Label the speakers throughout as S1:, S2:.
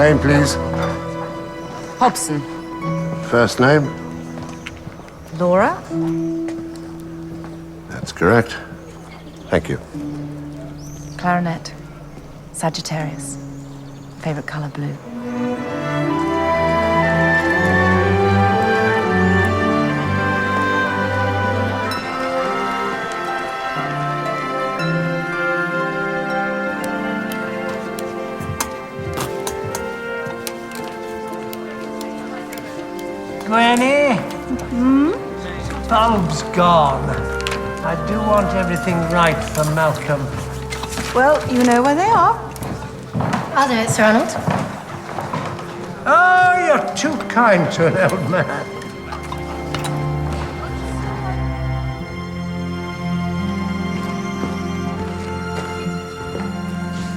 S1: Name, please.
S2: Hobson.
S1: First name?
S2: Laura.
S1: That's correct. Thank you.
S2: Clarinet. Sagittarius. Favorite color, blue.
S3: Granny? Bulb's gone. I do want everything right for Malcolm.
S4: Well, you know where they are.
S5: I'll do it, Sir Arnold.
S3: Oh, you're too kind to an old man.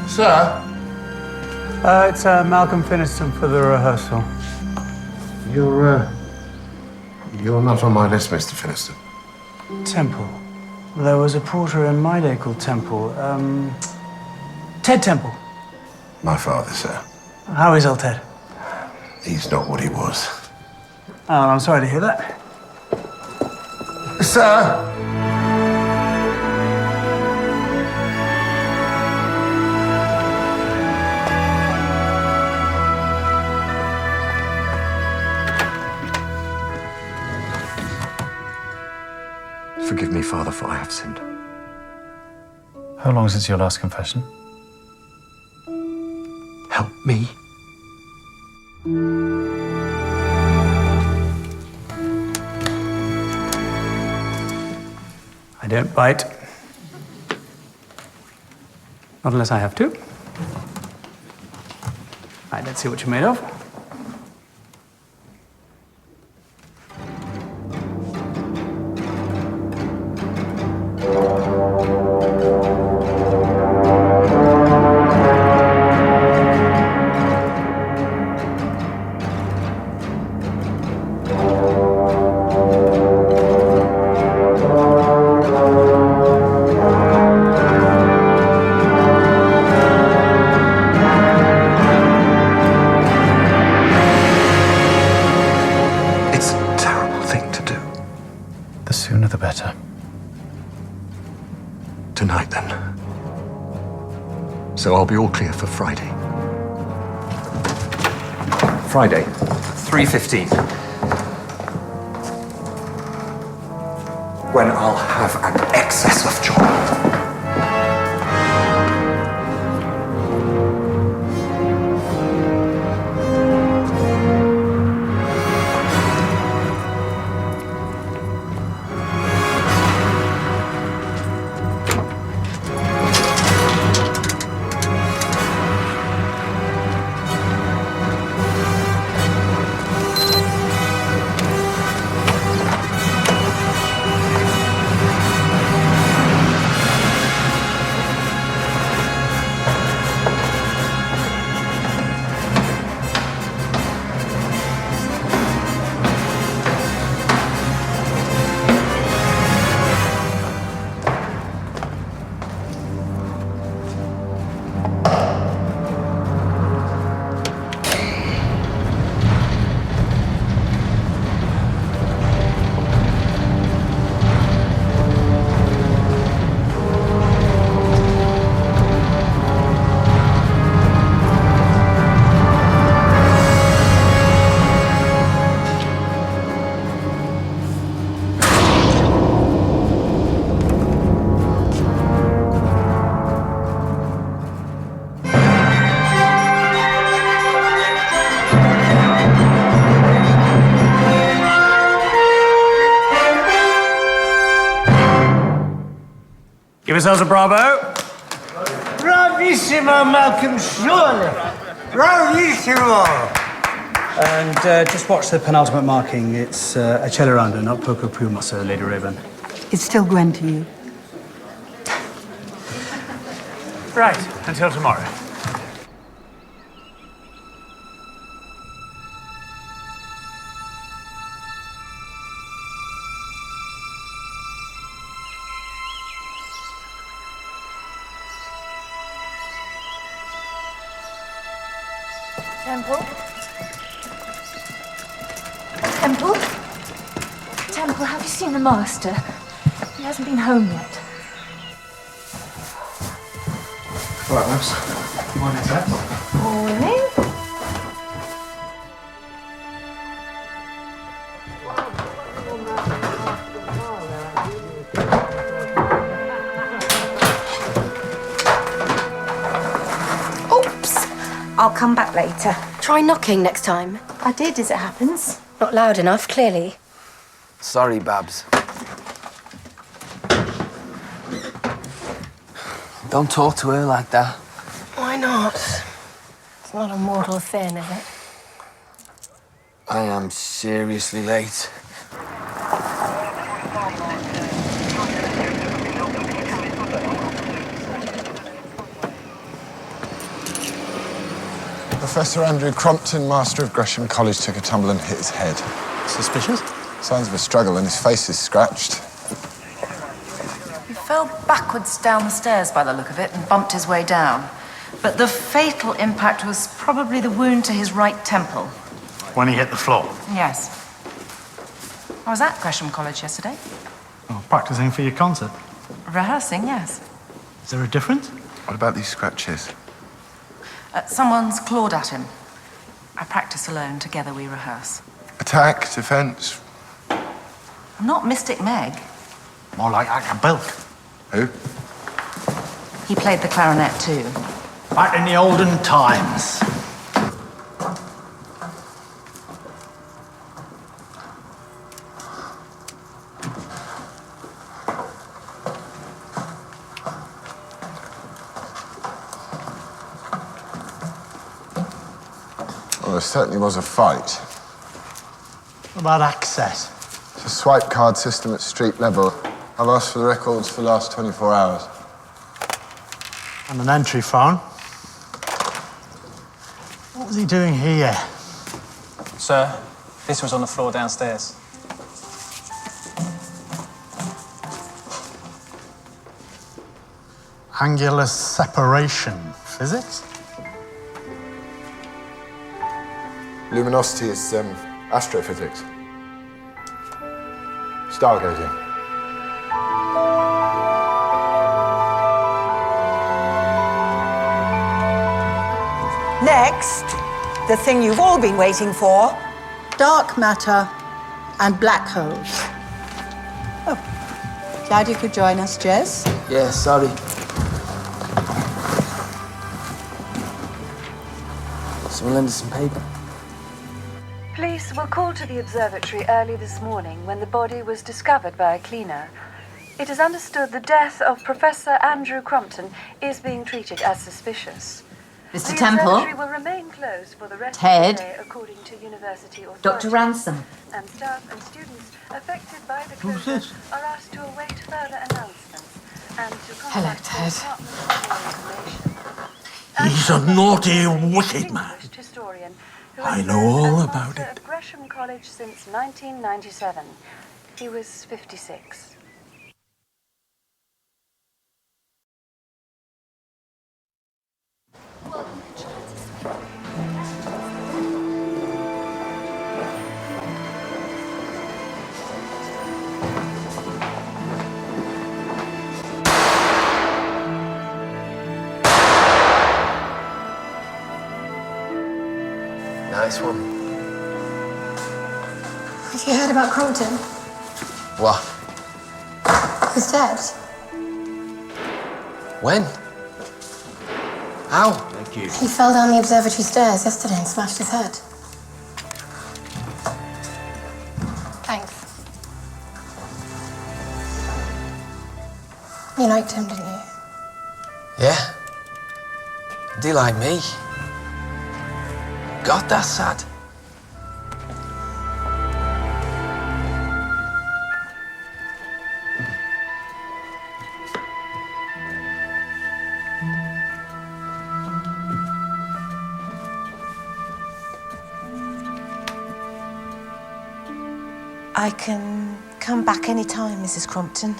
S1: Sir?
S6: It's Malcolm Finiston for the rehearsal.
S1: You're not on my list, Mr. Finiston.
S6: Temple. There was a porter in my day called Temple. Ted Temple.
S1: My father, sir.
S6: How is old Ted?
S1: He's not what he was.
S6: Oh, I'm sorry to hear that.
S1: Sir?
S7: Forgive me, Father, for I have sinned.
S8: How long since your last confession?
S7: Help me.
S6: I don't bite. Not unless I have to. Right, let's see what you're made of.
S7: Tonight, then. So I'll be all clear for Friday. Friday, 3:15. When I'll have an excess of joy.
S6: Give yourselves a bravo.
S3: Bravissimo, Malcolm, surely. Bravissimo.
S6: And just watch the penultimate marking. It's a Celerando, not Poco Puma, Sir Lady Raven.
S4: It's still Gwen to you.
S6: Right, until tomorrow.
S2: Temple? Temple? Temple, have you seen the master? He hasn't been home yet.
S1: Right, Nurse.
S8: Morning, sir.
S2: Morning.
S5: Oops! I'll come back later. Try knocking next time.
S2: I did, as it happens.
S5: Not loud enough, clearly.
S9: Sorry, Babs. Don't talk to her like that.
S5: Why not? It's not a mortal sin, is it?
S9: I am seriously late.
S10: Professor Andrew Crompton, Master of Gresham College, took a tumble and hit his head.
S6: Suspicious?
S10: Signs of a struggle and his face is scratched.
S2: He fell backwards down the stairs by the look of it and bumped his way down. But the fatal impact was probably the wound to his right temple.
S6: When he hit the floor?
S2: Yes. I was at Gresham College yesterday.
S6: Oh, practicing for your concert.
S2: Rehearsing, yes.
S6: Is there a difference?
S10: What about these scratches?
S2: Someone's clawed at him. I practice alone. Together we rehearse.
S10: Attack, defence?
S2: I'm not Mystic Meg.
S6: More like Bilk.
S10: Who?
S2: He played the clarinet too.
S6: Back in the olden times.
S10: Well, there certainly was a fight.
S6: What about access?
S10: It's a swipe card system at street level. I've asked for the records for the last 24 hours.
S6: And an entry phone. What was he doing here?
S11: Sir, this was on the floor downstairs.
S6: Angular separation. Physics?
S10: Luminosity is astrophysics. Stargazing.
S4: Next, the thing you've all been waiting for, dark matter and black holes. Oh, glad you could join us, Jess.
S9: Yeah, sorry. Someone lend us some paper.
S12: Police were called to the observatory early this morning when the body was discovered by a cleaner. It is understood the death of Professor Andrew Crompton is being treated as suspicious.
S2: Mr.
S12: The
S2: Temple.
S12: observatory will remain closed for the rest
S2: Ted.
S12: of the day, according to university authorities.
S2: Dr. Ransom.
S12: And staff and students affected by the closure are asked to await further announcements and to contact the Department for more information.
S3: He's a naughty, wicked man.
S12: Historian who
S3: I
S12: has
S3: know
S12: served
S3: all
S12: as
S3: about
S12: master
S3: it.
S12: of Gresham College since 1997. He was 56.
S9: Nice one.
S5: Have you heard about Crompton?
S9: What?
S5: He's dead.
S9: When? How?
S3: Thank you.
S5: He fell down the observatory stairs yesterday and smashed his head. Thanks. You liked him, didn't you?
S9: Yeah. Do you like me? God, that's sad.
S2: I can come back any time, Mrs. Crompton.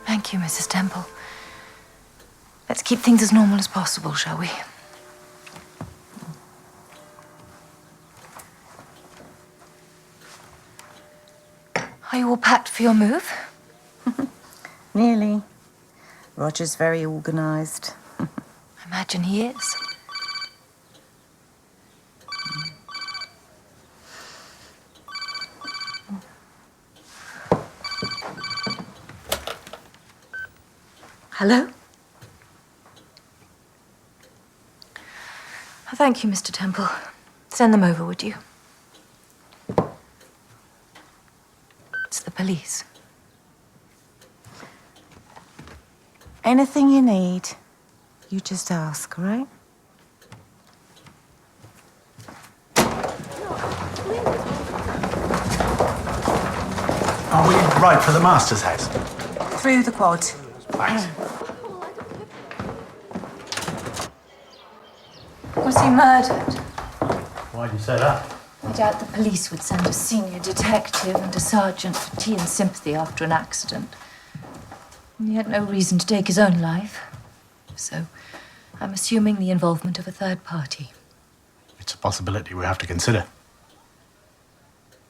S2: Thank you, Mrs. Temple. Let's keep things as normal as possible, shall we? Are you all packed for your move?
S4: Nearly. Roger's very organised.
S2: I imagine he is. Hello? Thank you, Mr. Temple. Send them over, would you? It's the police.
S4: Anything you need, you just ask, all right?
S6: Are we right for the master's house?
S4: Through the quad.
S6: Thanks.
S2: Was he murdered?
S6: Why do you say that?
S2: I doubt the police would send a senior detective and a sergeant for tea and sympathy after an accident. And he had no reason to take his own life. So I'm assuming the involvement of a third party.
S6: It's a possibility we have to consider.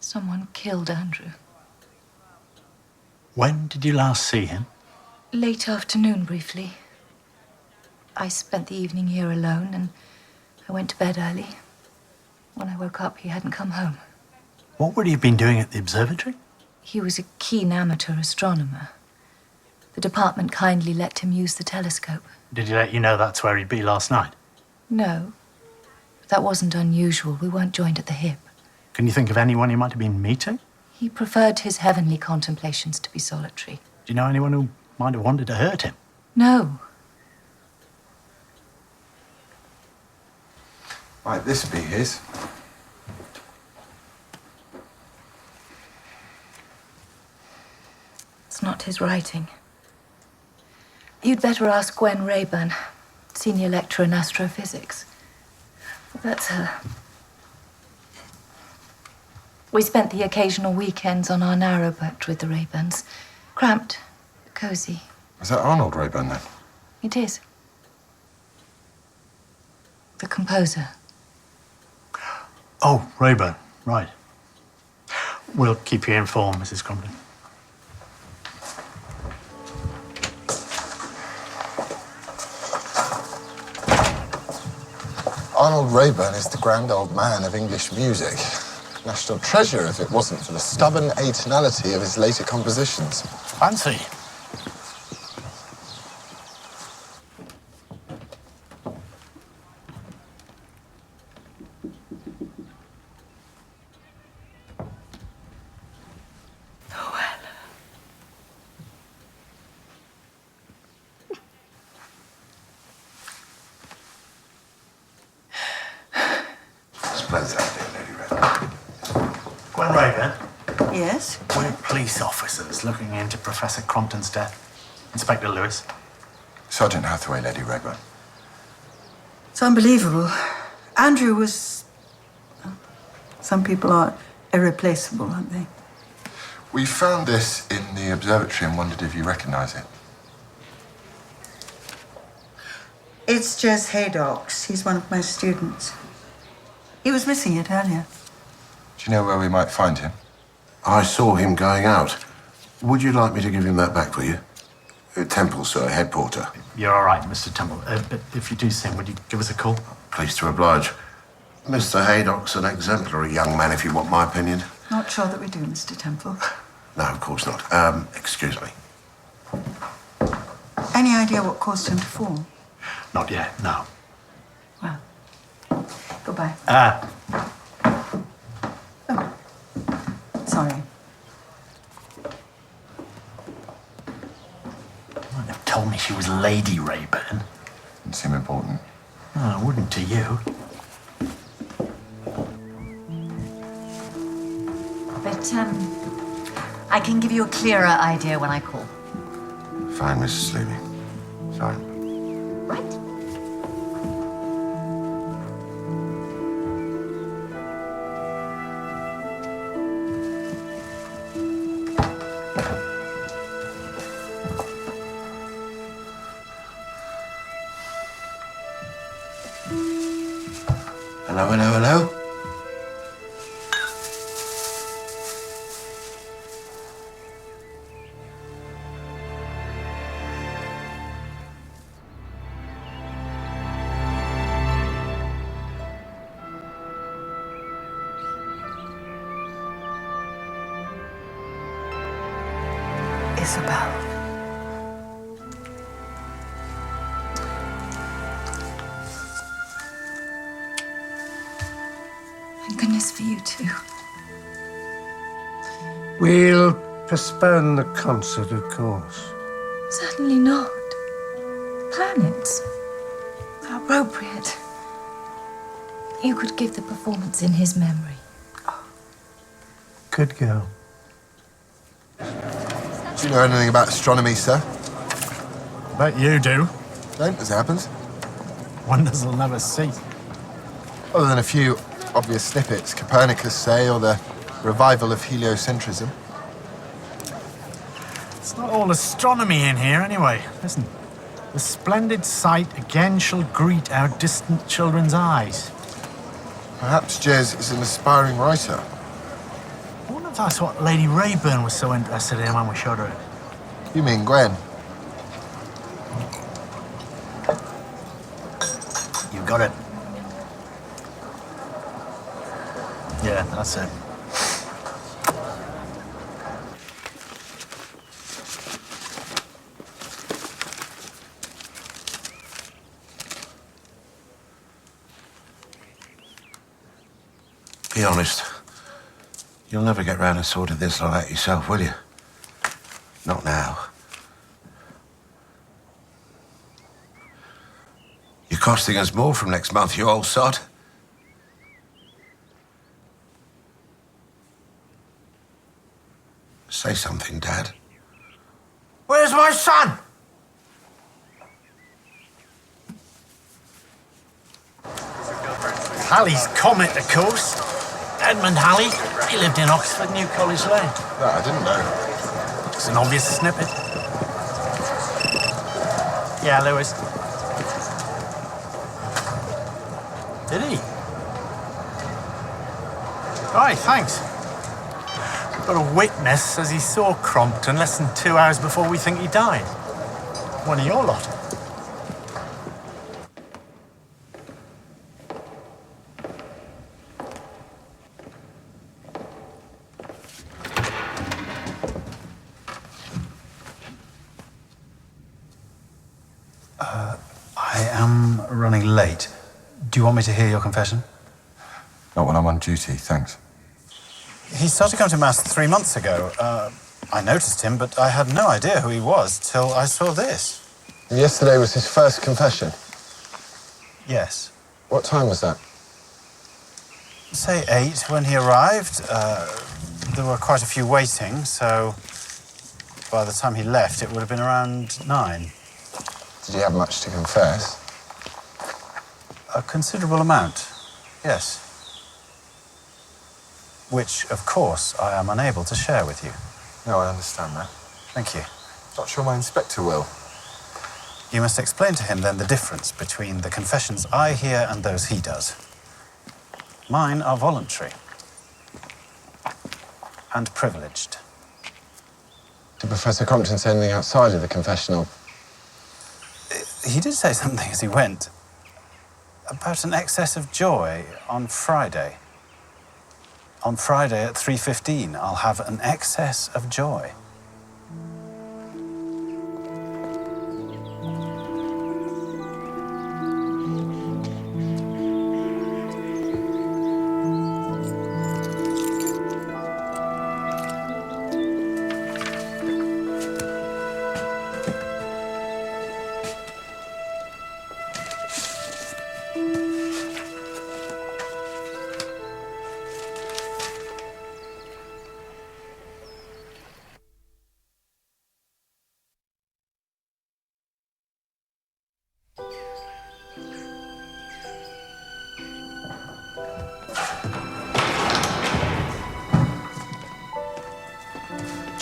S2: Someone killed Andrew.
S6: When did you last see him?
S2: Late afternoon, briefly. I spent the evening here alone, and I went to bed early. When I woke up, he hadn't come home.
S6: What would he have been doing at the observatory?
S2: He was a keen amateur astronomer. The department kindly let him use the telescope.
S6: Did he let you know that's where he'd be last night?
S2: No, but that wasn't unusual. We weren't joined at the hip.
S6: Can you think of anyone he might have been meeting?
S2: He preferred his heavenly contemplations to be solitary.
S6: Do you know anyone who might have wanted to hurt him?
S2: No.
S10: Might this be his?
S2: It's not his writing. You'd better ask Gwen Rayburn, senior lecturer in astrophysics. That's her. We spent the occasional weekends on our narrowboat with the Rayburns. Cramped, but cosy.
S10: Is that Arnold Rayburn, then?
S2: It is. The composer.
S6: Oh, Rayburn, right. We'll keep you informed, Mrs. Crumlin.
S10: Arnold Rayburn is the grand old man of English music. National treasure if it wasn't for the stubborn atonality of his later compositions.
S6: Fancy. Gwen Rayburn,
S4: Yes?
S6: we're police officers looking into Professor Crompton's death. Inspector Lewis.
S10: Sergeant Hathaway, Lady Rayburn.
S4: It's unbelievable. Andrew was... Some people are irreplaceable, aren't they?
S10: We found this in the observatory and wondered if you recognize it.
S4: It's Jez Haydock's. He's one of my students. He was missing it earlier.
S10: Do you know where we might find him?
S13: I saw him going out. Would you like me to give him that back for you? Temple, sir, head porter.
S6: You're all right, Mr. Temple. But if you do see him, would you give us a call?
S13: Pleased to oblige. Mr. Haydock's an exemplary young man, if you want my opinion.
S4: Not sure that we do, Mr. Temple.
S13: No, of course not. Excuse me.
S4: Any idea what caused him to fall?
S6: Not yet, no.
S4: Well, goodbye. Oh, sorry.
S6: Well, they told me she was Lady Rayburn.
S10: Didn't seem important.
S6: Oh, it wouldn't to you.
S14: But, I can give you a clearer idea when I call.
S13: Fine, Mrs. Sleevey. Fine.
S14: Right?
S13: Hello, hello, hello.
S5: Isabel.
S2: Thank goodness for you too.
S3: We'll postpone the concert, of course.
S2: Certainly not. Planets are appropriate. You could give the performance in his memory.
S3: Good girl.
S10: Do you know anything about astronomy, sir?
S8: Bet you do.
S10: Don't, as it happens.
S8: Wonders will never cease.
S10: Other than a few obvious snippets, Copernicus, say, or the revival of heliocentrism.
S8: It's not all astronomy in here, anyway. Listen. The splendid sight again shall greet our distant children's eyes.
S10: Perhaps Jez is an aspiring writer.
S8: I wonder if that's what Lady Rayburn was so interested in when we showed her it.
S10: You mean Gwen?
S8: You got it. Yeah, that's it.
S13: Be honest. You'll never get round to sorting this like that yourself, will you? Not now. You're costing us more from next month, you old sod. Say something, Dad.
S3: Where's my son?
S8: Halley's Comet, of course. Edmund Halley. He lived in Oxford, New College Lane.
S10: No, I didn't know.
S8: It's an obvious snippet. Yeah, Lewis. Did he? Right, thanks. Got a witness says he saw Crompton less than 2 hours before we think he died. One of your lot.
S15: I am running late. Do you want me to hear your confession?
S10: Not when I'm on duty, thanks.
S15: He started coming to Mass 3 months ago. I noticed him, but I had no idea who he was till I saw this.
S10: And yesterday was his first confession?
S15: Yes.
S10: What time was that?
S15: Say 8 when he arrived. There were quite a few waiting, so by the time he left, it would have been around 9.
S10: Did he have much to confess?
S15: A considerable amount, yes. Which, of course, I am unable to share with you.
S10: No, I understand that.
S15: Thank you.
S10: Not sure my inspector will.
S15: You must explain to him, then, the difference between the confessions I hear and those he does. Mine are voluntary and privileged.
S10: Did Professor Crompton say anything outside of the confessional?
S15: He did say something as he went about an excess of joy on Friday. On Friday at 3:15, I'll have an excess of joy.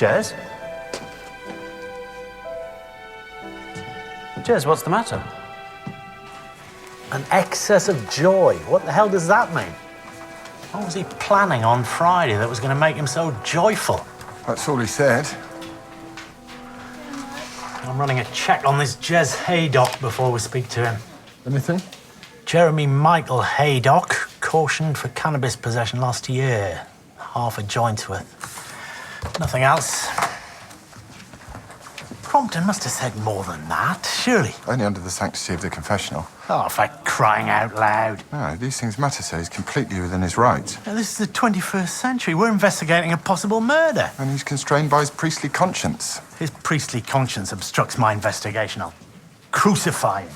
S6: Jez? Jez, what's the matter?
S3: An excess of joy. What the hell does that mean? What was he planning on Friday that was going to make him so joyful?
S10: That's all he said.
S3: I'm running a check on this Jez Haydock before we speak to him.
S10: Anything?
S3: Jeremy Michael Haydock, cautioned for cannabis possession last year. Half a joint's worth. Nothing else. Crompton must have said more than that, surely.
S10: Only under the sanctity of the confessional.
S3: Oh, for crying out loud.
S10: No, these things matter, sir. He's completely within his rights.
S3: Now, this is the 21st century. We're investigating a possible murder.
S10: And he's constrained by his priestly conscience.
S3: His priestly conscience obstructs my investigation. I'll crucify him.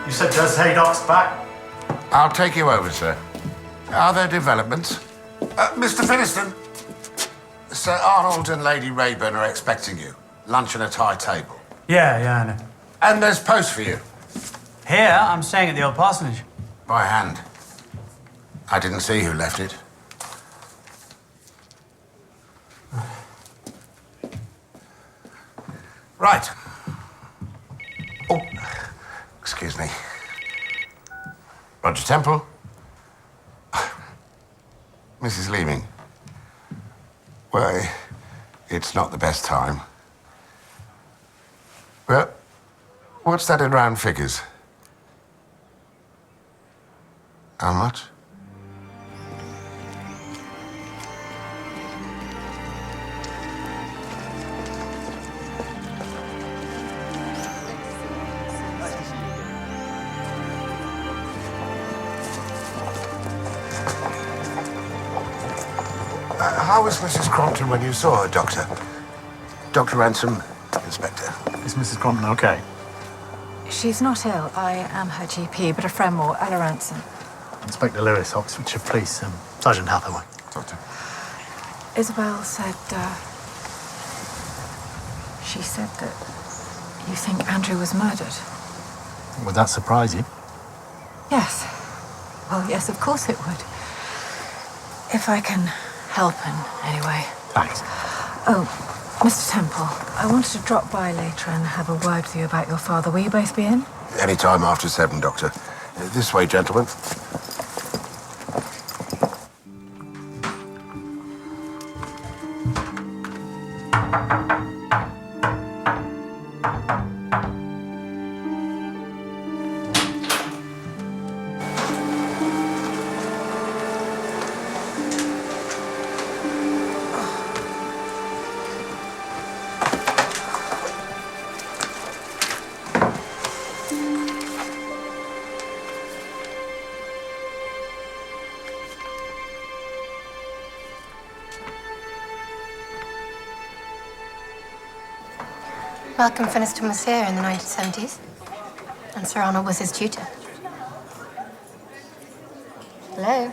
S3: You said Des Haydock's back?
S13: I'll take you over, sir. Are there developments? Mr. Finiston, Sir Arnold and Lady Rayburn are expecting you. Lunch and a high table.
S6: Yeah, I know.
S13: And there's post for you.
S6: Here, I'm staying at the old parsonage.
S13: By hand. I didn't see who left it. Right. Oh, excuse me. Roger Temple. Mrs. Leeming. Well, it's not the best time. Well, what's that in round figures? How much? How was Mrs. Crompton when you saw her, Doctor? Dr. Ransom, Inspector.
S3: Is Mrs. Crompton okay?
S5: She's not ill. I am her GP, but a friend more, Ella Ransom.
S3: Inspector Lewis, Oxfordshire Police, Sergeant Hathaway.
S10: Doctor.
S5: Isabel said, she said that you think Andrew was murdered.
S3: Would that surprise you?
S5: Yes. Well, yes, of course it would. If I can help in any way.
S3: Thanks.
S5: Oh, Mr. Temple, I wanted to drop by later and have a word with you about your father. Will you both be in?
S13: Any time after 7, Doctor. This way, gentlemen.
S16: Malcolm Finiston was here in the 1970s, and Sir Arnold was his tutor. Hello?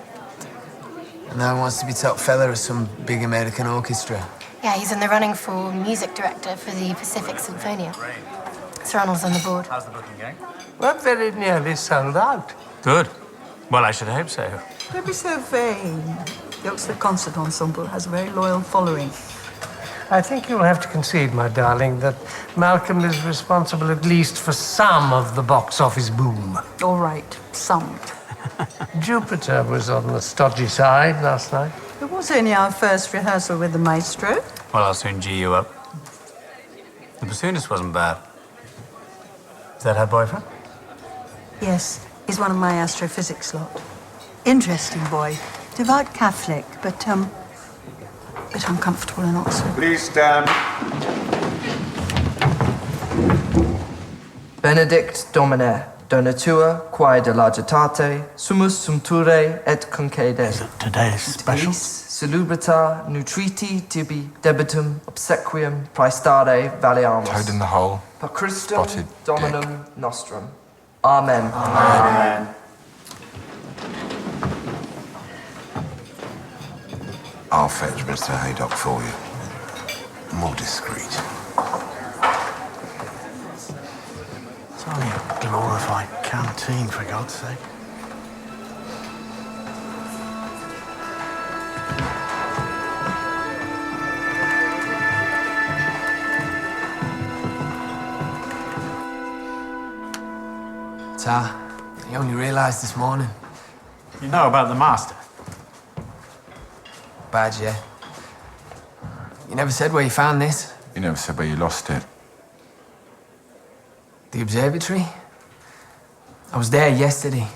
S9: And now wants to be top fella of some big American orchestra.
S16: Yeah, he's in the running for music director for the Pacific Symphonia. Sir Arnold's on the board.
S11: How's the booking going?
S17: We're very nearly sold out.
S11: Good. Well, I should hope so.
S4: Don't be so vain. The Oxford Concert Ensemble has a very loyal following.
S17: I think you'll have to concede, my darling, that Malcolm is responsible at least for some of the box office boom.
S4: All right, some.
S17: Jupiter was on the stodgy side last night.
S4: It was only our first rehearsal with the maestro.
S11: Well, I'll soon G you up. The bassoonist wasn't bad. Is that her boyfriend?
S4: Yes, he's one of my astrophysics lot. Interesting boy. Devout Catholic, but uncomfortable in Oxford.
S18: Please stand.
S19: Benedict Domine, donatua quae de largitate, sumus sumpture et concedes.
S3: Today's special.
S19: Salubrita nutriti tibi debitum obsequium praestare valeamus.
S10: Toad in the hole.
S19: Per Christum
S10: Spotted
S19: Dominum nostrum. Amen.
S18: Amen.
S13: I'll fetch Mr. Haydock for you. More discreet.
S3: It's only a glorified canteen, for God's sake.
S9: Ta, I only realised this morning.
S3: You know about the master?
S9: bad, yeah. You never said where you found this.
S10: You never said where you lost it.
S9: The observatory? I was there yesterday.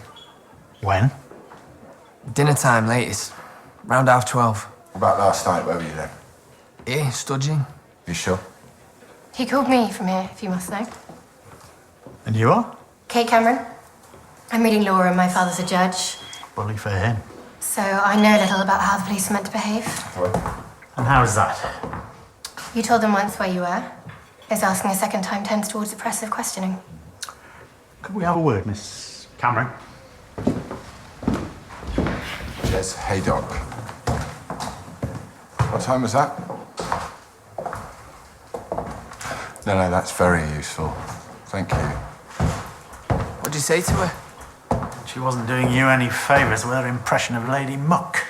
S3: When?
S9: Dinner time, latest. Round 12:30.
S10: What about last night? Where were you then?
S9: Here, studging.
S10: You sure?
S16: He called me from here, if you must know.
S3: And you are?
S16: Kate Cameron. I'm reading law and my father's a judge.
S3: Bully for him.
S16: So I know little about how the police are meant to behave.
S3: And how is that?
S16: You told them once where you were. Is asking a second time tends towards oppressive questioning.
S3: Could we have a word, Miss Cameron?
S10: Jez Haydock. What time was that? No, that's very useful. Thank you.
S9: What'd you say to her?
S3: She wasn't doing you any favours with her impression of Lady Muck.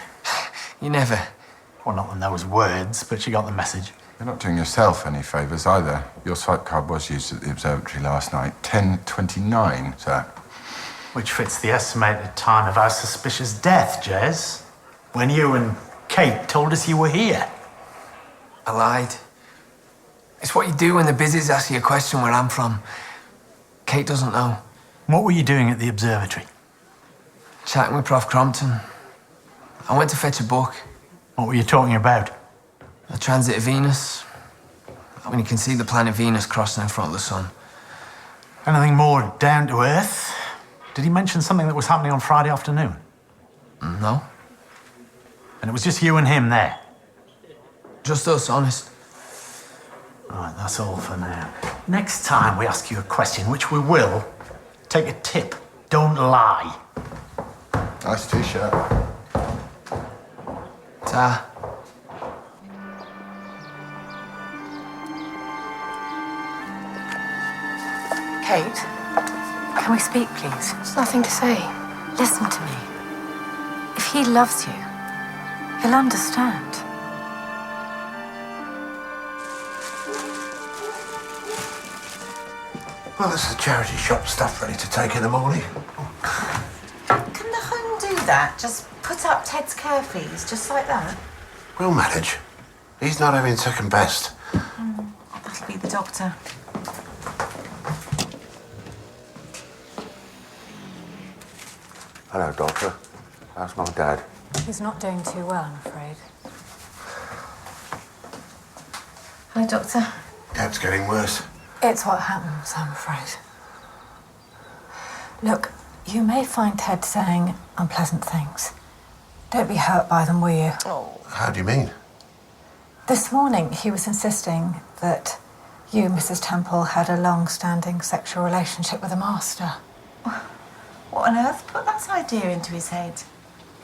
S9: You never.
S3: Well, not in those words, but she got the message.
S10: You're not doing yourself any favours either. Your swipe card was used at the observatory last night. 10:29, sir.
S3: Which fits the estimated time of our suspicious death, Jez. When you and Kate told us you were here.
S9: I lied. It's what you do when the busies ask you a question where I'm from. Kate doesn't know.
S3: What were you doing at the observatory?
S9: Chatting with Prof. Crompton. I went to fetch a book.
S3: What were you talking about?
S9: The transit of Venus. When you can see the planet Venus crossing in front of the sun.
S3: Anything more down to earth? Did he mention something that was happening on Friday afternoon?
S9: No.
S3: And it was just you and him there?
S9: Just us, honest.
S3: Right, that's all for now. Next time we ask you a question, which we will, take a tip. Don't lie.
S10: Nice t-shirt.
S9: Ta.
S5: Kate, can we speak, please?
S16: There's nothing to say.
S5: Listen to me. If he loves you, he'll understand.
S13: Well, there's the charity shop stuff ready to take in the morning.
S5: Can the home do that? Just put up Ted's care fees, just like that?
S13: We'll manage. He's not having second best.
S5: That'll be the doctor.
S13: Hello, Doctor. How's my dad?
S5: He's not doing too well, I'm afraid.
S16: Hi, Doctor.
S13: Dad's getting worse.
S5: It's what happens, I'm afraid. Look, you may find Ted saying unpleasant things. Don't be hurt by them, will you?
S13: Oh. How do you mean?
S5: This morning, he was insisting that you, Mrs. Temple, had a long-standing sexual relationship with a master.
S18: What on earth put that idea into his head?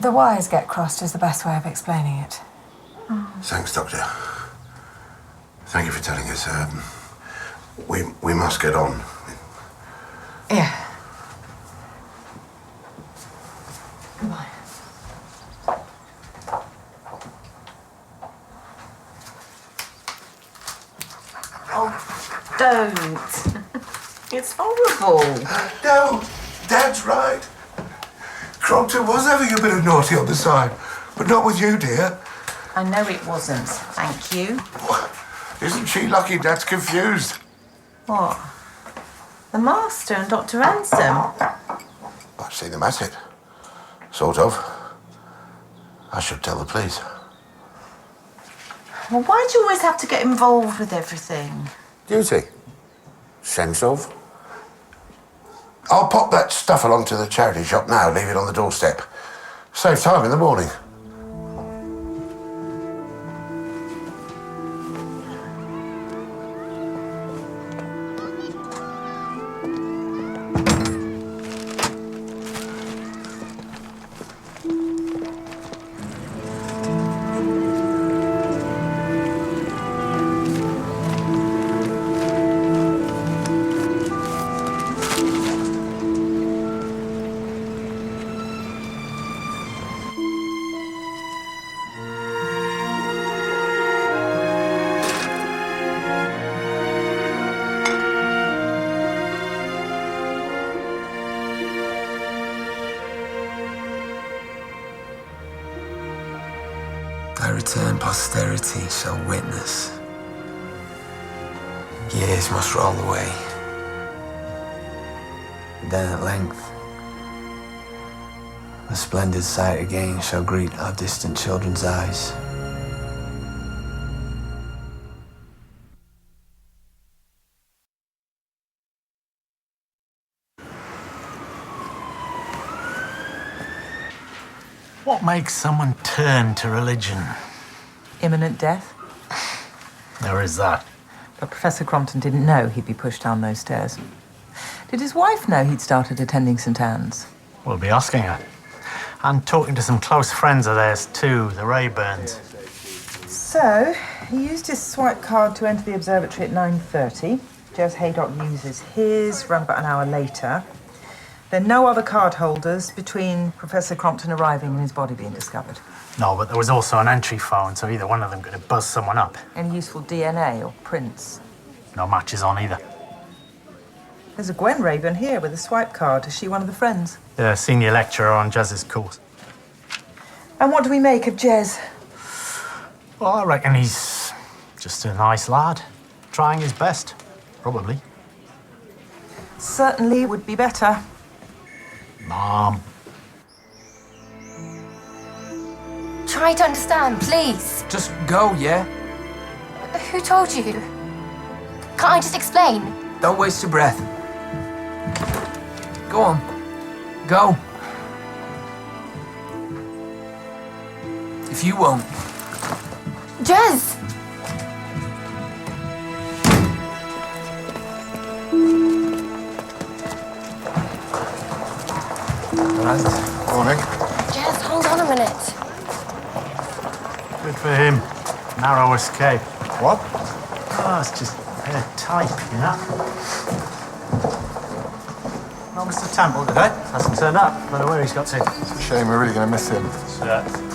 S5: The wires get crossed is the best way of explaining it.
S13: Thanks, Doctor. Thank you for telling us. We must get on.
S5: Yeah. Goodbye.
S18: Oh, don't. It's horrible.
S13: No, Dad's right. Crompton was having a bit of naughty on the side, but not with you, dear.
S18: I know it wasn't. Thank you.
S13: Isn't she lucky Dad's confused?
S18: What? The Master and Dr. Ransom?
S13: I've seen them at it. Sort of. I should tell the police.
S18: Well, why do you always have to get involved with everything?
S13: Duty. Sense of. I'll pop that stuff along to the charity shop now, leave it on the doorstep. Save time in the morning.
S9: return posterity shall witness. Years must roll away. Then at length, the splendid sight again shall greet our distant children's eyes.
S3: What makes someone turn to religion?
S5: Imminent death.
S3: There is that.
S5: But Professor Crompton didn't know he'd be pushed down those stairs. Did his wife know he'd started attending St. Anne's?
S3: We'll be asking her. And talking to some close friends of theirs too, the Rayburns.
S5: So, he used his swipe card to enter the observatory at 9:30. Jez Haydock uses his round about an hour later. There are no other card holders between Professor Crompton arriving and his body being discovered.
S3: No, but there was also an entry phone, so either one of them could have buzzed someone up.
S5: Any useful DNA or prints?
S3: No matches on either.
S5: There's a Gwen Rayburn here with a swipe card. Is she one of the friends?
S3: The senior lecturer on Jez's course.
S5: And what do we make of Jez?
S3: Well, I reckon he's just a nice lad. Trying his best, probably.
S5: Certainly would be better.
S3: Mom.
S16: Try to understand, please.
S9: Just go, yeah?
S16: Who told you? Can't I just explain?
S9: Don't waste your breath. Go on. Go. If you won't.
S16: Jez!
S10: Morning.
S16: Jez, hold on a minute.
S3: Good for him. Narrow escape.
S10: What?
S3: Oh, it's just airtight, you know? No Mr. Temple today. Hasn't turned up. Don't know where he's got to.
S10: It's a shame, we're really going to miss him.
S3: Yeah.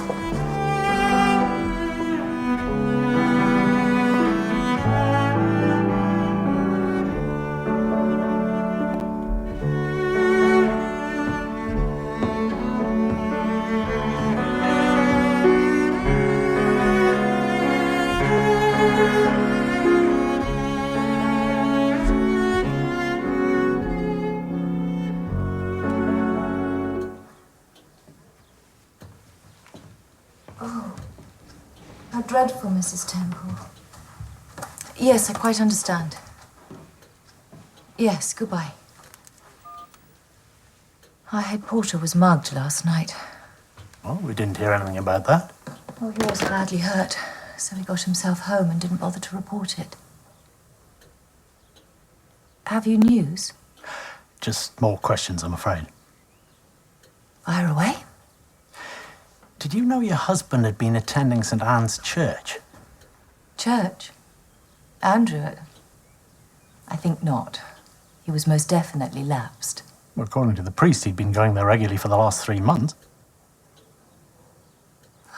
S2: Dreadful, Mrs. Temple. Yes, I quite understand. Yes, goodbye. Our head porter was mugged last night.
S3: Well, we didn't hear anything about that.
S2: Oh, he was badly hurt, so he got himself home and didn't bother to report it. Have you news?
S3: Just more questions, I'm afraid.
S2: Fire away.
S3: Did you know your husband had been attending St. Anne's Church?
S2: Church? Andrew? I think not. He was most definitely lapsed.
S3: Well, according to the priest, he'd been going there regularly for the last 3 months.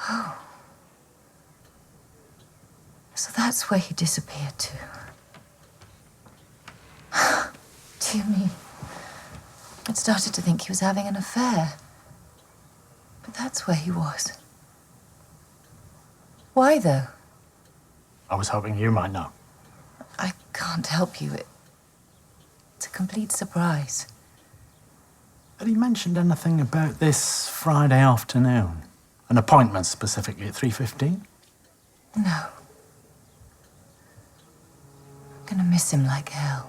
S2: Oh. So that's where he disappeared to. Dear me. I'd started to think he was having an affair. But that's where he was. Why, though?
S3: I was hoping you might know.
S2: I can't help you. It's a complete surprise.
S3: Had he mentioned anything about this Friday afternoon? An appointment specifically at 3:15?
S2: No. I'm gonna miss him like hell.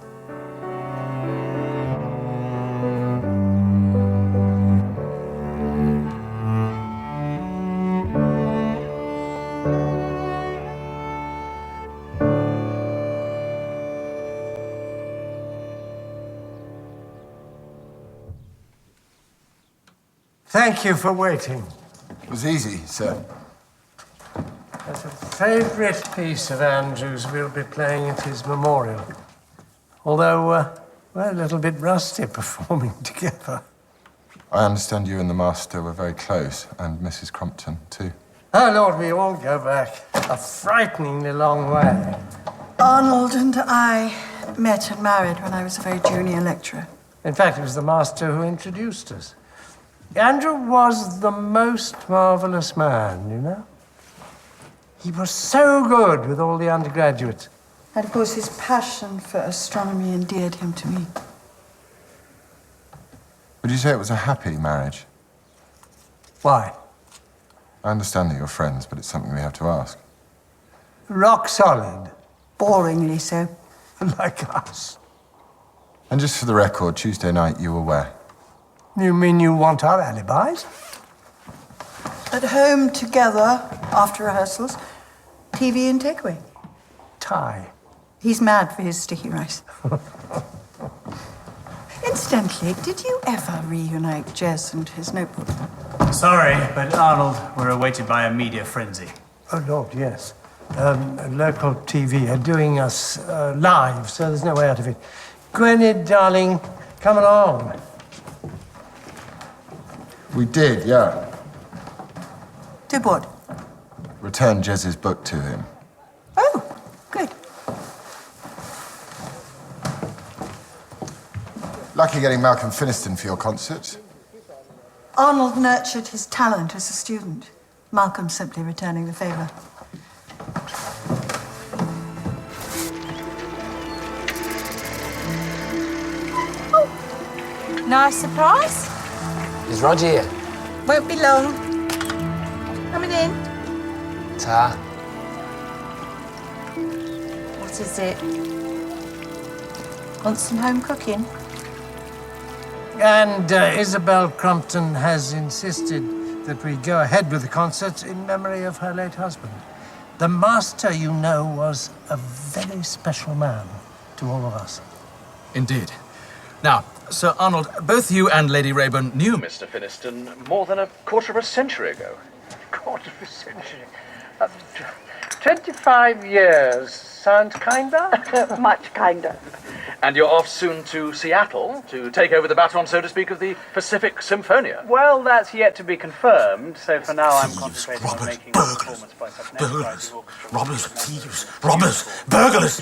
S17: Thank you for waiting.
S10: It was easy, sir.
S17: That's a favourite piece of Andrew's we'll be playing at his memorial. Although, we're a little bit rusty performing together.
S10: I understand you and the master were very close, and Mrs. Crompton, too.
S17: Oh, Lord, we all go back a frighteningly long way.
S4: Arnold and I met and married when I was a very junior lecturer.
S17: In fact, it was the master who introduced us. Andrew was the most marvellous man, you know? He was so good with all the undergraduates.
S4: And of course, his passion for astronomy endeared him to me.
S10: Would you say it was a happy marriage?
S17: Why?
S10: I understand that you're friends, but it's something we have to ask.
S17: Rock solid.
S4: Boringly so.
S17: Like us.
S10: And just for the record, Tuesday night you were where?
S17: You mean you want our alibis?
S4: At home together after rehearsals, TV and takeaway.
S17: Tie.
S4: He's mad for his sticky rice. Incidentally, did you ever reunite Jez and his notebook?
S6: Sorry, but Arnold, we're awaited by a media frenzy.
S17: Oh, Lord, yes. Local TV are doing us live, so there's no way out of it. Gwynedd, darling, come along.
S10: We did, yeah.
S4: Did what?
S10: Return Jez's book to him.
S4: Oh, good.
S10: Lucky getting Malcolm Finiston for your concert.
S4: Arnold nurtured his talent as a student. Malcolm simply returning the favour.
S18: Nice surprise.
S9: Is Roger here?
S18: Won't be long. Coming in.
S9: Ta.
S18: What is it? Want some home cooking?
S17: And Isabel Crumpton has insisted that we go ahead with the concert in memory of her late husband. The master, you know, was a very special man to all of us.
S20: Indeed. Now, Sir Arnold, both you and Lady Rayburn knew Mr. Finiston more than a quarter of a century ago.
S17: Quarter of a century. 25 years. Sounds kinder?
S12: Much kinder.
S20: And you're off soon to Seattle to take over the baton, so to speak, of the Pacific Symphonia.
S6: Well, that's yet to be confirmed, so for now I'm concentrating on making a performance by such an
S3: Burglars, robbers, thieves, robbers, burglars,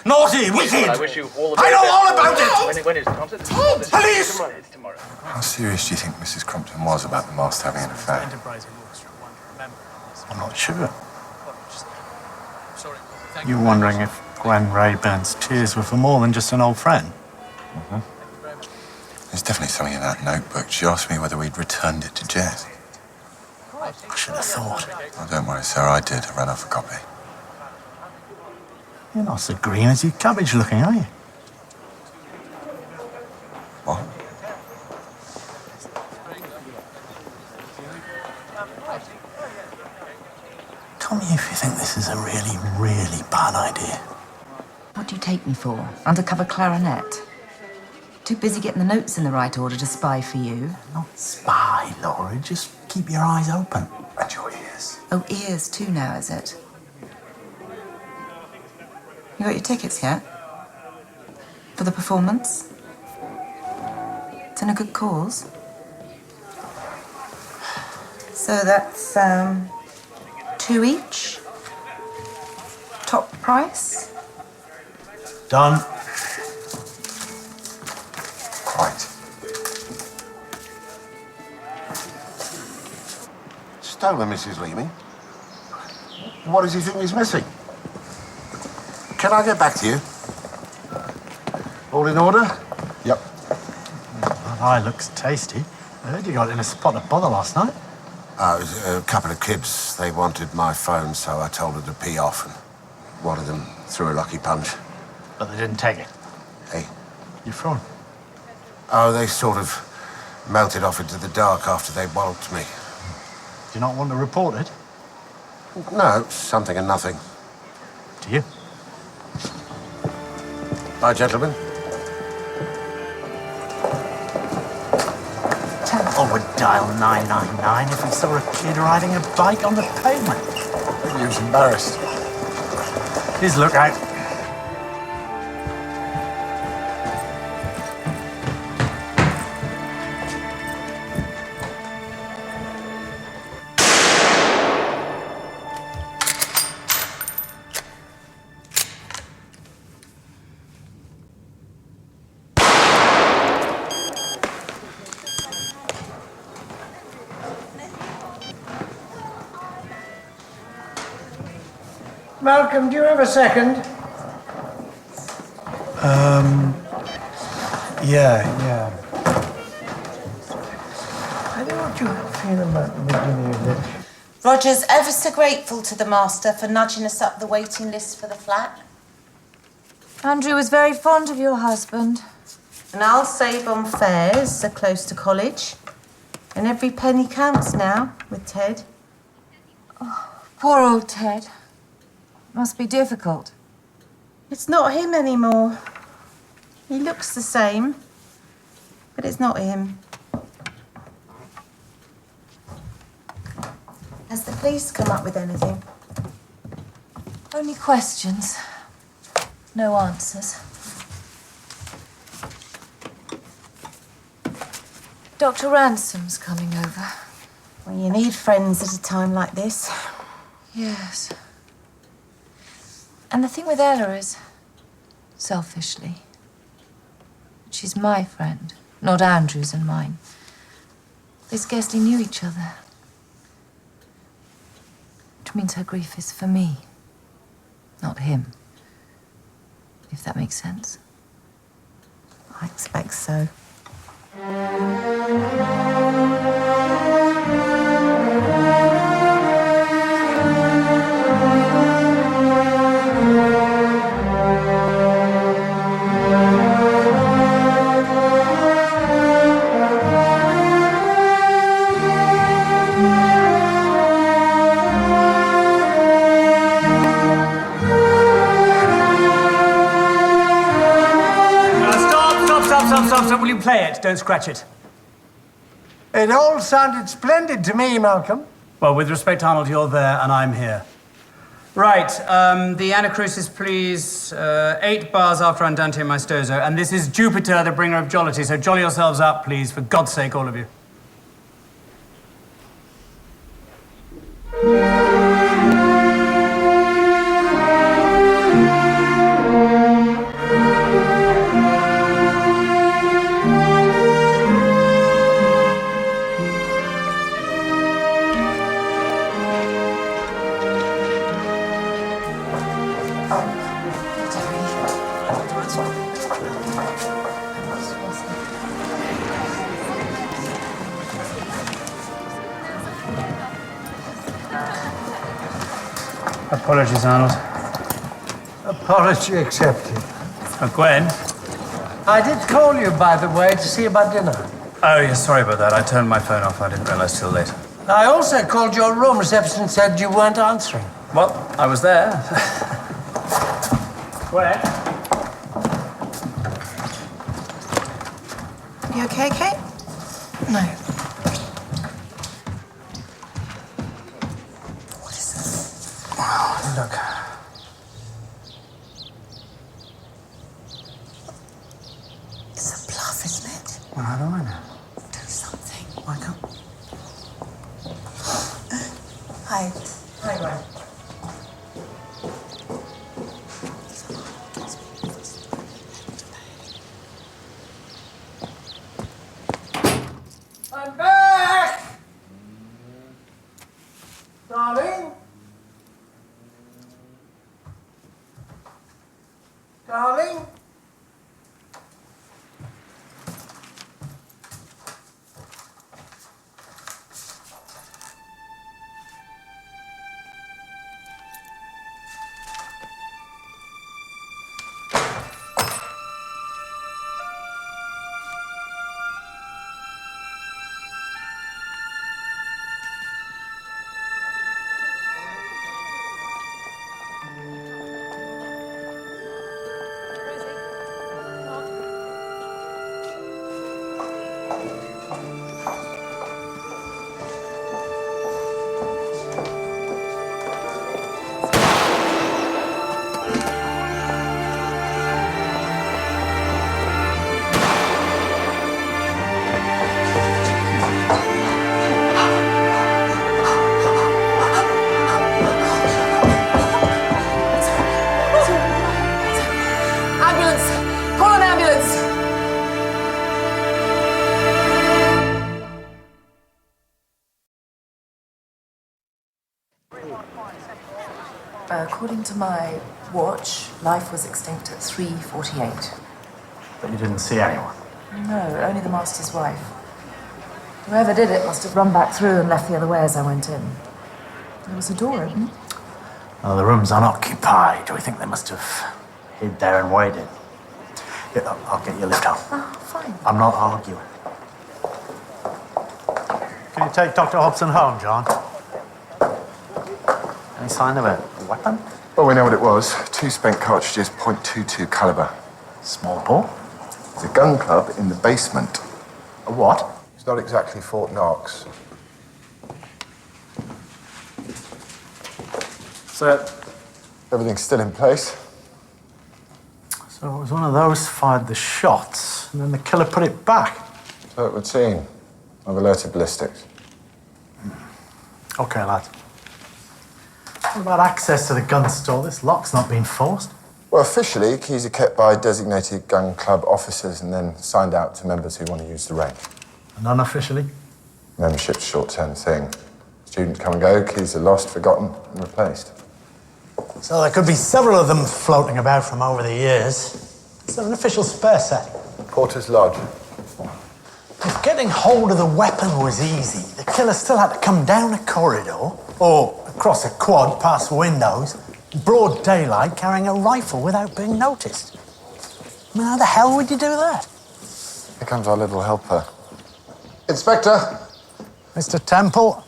S3: naughty, wicked.
S20: Well, I wish you all the
S3: I
S20: very
S3: know
S20: best.
S3: all about it.
S20: When is the concert?
S3: Police!
S20: It's tomorrow.
S10: How serious do you think Mrs. Crumpton was about the master having an affair?
S8: I'm not sure. You're wondering if Gwen Rayburn's tears were for more than just an old friend?
S10: Mm-hmm. There's definitely something in that notebook. She asked me whether we'd returned it to Jez.
S3: I should have thought.
S10: Oh, don't worry, sir, I did. I ran off a copy.
S8: You're not so green as your cabbage looking, are you?
S10: What?
S3: Tell me if you think this is a really, really bad idea.
S14: What do you take me for? Undercover clarinet? Too busy getting the notes in the right order to spy for you.
S3: Not spy, Laura. Just keep your eyes open. And your ears.
S14: Oh, ears too now, is it? You got your tickets yet? For the performance? It's in a good cause. So that's, 2 each? Top price?
S3: Done.
S10: Quite.
S13: Stolen, Mrs. Leamy. What does he think is missing? Can I get back to you? All in order?
S10: Yep.
S8: That eye looks tasty. I heard you got it in a spot of bother last night.
S13: It was a couple of kids. They wanted my phone, so I told her to pee off, and one of them threw a lucky punch.
S8: But they didn't take it.
S13: Hey.
S8: You're from?
S13: Oh, they sort of melted off into the dark after they walloped me.
S8: Do you not want to report it?
S13: No, something and nothing.
S8: Do you?
S13: Bye, gentlemen.
S3: Temple would dial 999 if he saw a kid riding a bike on the pavement.
S10: Maybe he was embarrassed.
S8: His lookout.
S17: Malcolm, do you have a second?
S6: Yeah.
S17: I don't know what you feel about Virginia Rich.
S18: Roger's ever so grateful to the master for nudging us up the waiting list for the flat.
S2: Andrew was very fond of your husband.
S18: And I'll save on fares so close to college. And every penny counts now with Ted.
S2: Oh, poor old Ted. Must be difficult.
S18: It's not him anymore. He looks the same, but it's not him. Has the police come up with anything?
S2: Only questions. No answers. Dr. Ransom's coming over.
S18: Well, you need friends at a time like this.
S2: Yes. And the thing with Ella is, selfishly, she's my friend, not Andrew's and mine. They scarcely knew each other. Which means her grief is for me, not him. If that makes sense.
S18: I expect so.
S6: Stop. Will you play it? Don't scratch it.
S17: It all sounded splendid to me, Malcolm.
S6: Well, with respect, Arnold, you're there and I'm here. Right, the Anacrusis, please. 8 bars after Andante Maestoso. And this is Jupiter, the bringer of jollity. So jolly yourselves up, please, for God's sake, all of you. Apologies, Arnold.
S17: Apology accepted.
S6: Gwen?
S17: I did call you, by the way, to see about dinner.
S15: Oh, yes, sorry about that. I turned my phone off. I didn't realise till later.
S17: I also called your room. Reception said you weren't answering.
S15: Well, I was there.
S6: Gwen?
S14: You okay, Kate? No.
S15: What is this? Oh, look.
S14: It's a bluff, isn't it?
S15: Well, how do I know?
S14: Do something.
S15: Why can't...
S14: Hi. Hi, Gwen.
S17: I'm back! Darling? Darling?
S21: According to my watch, life was extinct at 3:48.
S3: But you didn't see anyone.
S21: No, only the master's wife. Whoever did it must have run back through and left the other way as I went in. There was a door open.
S3: Well, the room's unoccupied. We think they must have hid there and waited. Yeah, I'll get you a lift home.
S21: Oh, fine.
S3: I'm not arguing. Can you take Dr. Hobson home, John? Any sign of a weapon?
S10: Well, we know what it was. 2 spent cartridges, .22 caliber.
S3: Small bore?
S10: It's a gun club in the basement.
S3: A what?
S10: It's not exactly Fort Knox.
S3: So,
S10: everything's still in place.
S3: So it was one of those fired the shots, and then the killer put it back.
S10: So it would seem. I've alerted ballistics.
S3: Okay, lads. What about access to the gun store? This lock's not been forced.
S10: Well, officially, keys are kept by designated gun club officers and then signed out to members who want to use the range.
S3: And unofficially?
S10: Membership's a short-term thing. Students come and go, keys are lost, forgotten, and replaced.
S3: So there could be several of them floating about from over the years. Is there an official spare set?
S10: Porter's Lodge.
S3: If getting hold of the weapon was easy, the killer still had to come down a corridor or across a quad past windows, broad daylight, carrying a rifle without being noticed. I mean, how the hell would you do that?
S10: Here comes our little helper. Inspector!
S3: Mr. Temple?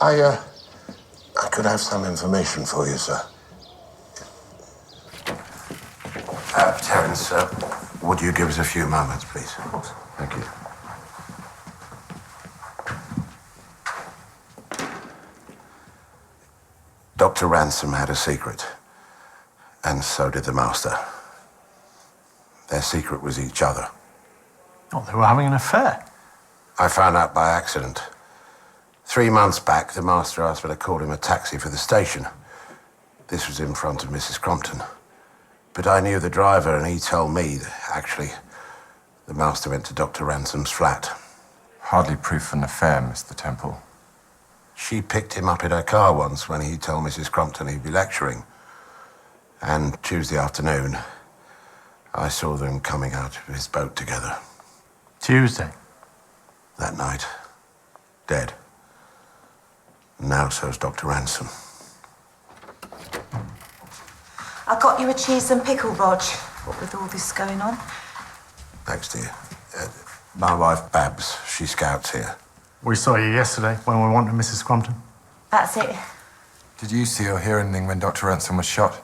S13: I could have some information for you, sir. Terence, would you give us a few moments, please? Of course. Thank you. Dr. Ransom had a secret, and so did the master. Their secret was each other.
S3: Oh, they were having an affair.
S13: I found out by accident. 3 months back, the master asked me to call him a taxi for the station. This was in front of Mrs. Crompton. But I knew the driver, and he told me that, actually, the master went to Dr. Ransom's flat.
S10: Hardly proof of an affair, Mr. Temple.
S13: She picked him up in her car once when he told Mrs. Crompton he'd be lecturing. And Tuesday afternoon, I saw them coming out of his boat together.
S3: Tuesday?
S13: That night, dead. Now so's Dr. Ransom.
S4: I got you a cheese and pickle, Rog. What with all this going on?
S13: Thanks, dear. My wife, Babs, she scouts here.
S3: We saw you yesterday when we went to Mrs. Crompton.
S4: That's it.
S10: Did you see or hear anything when Dr. Ransom was shot?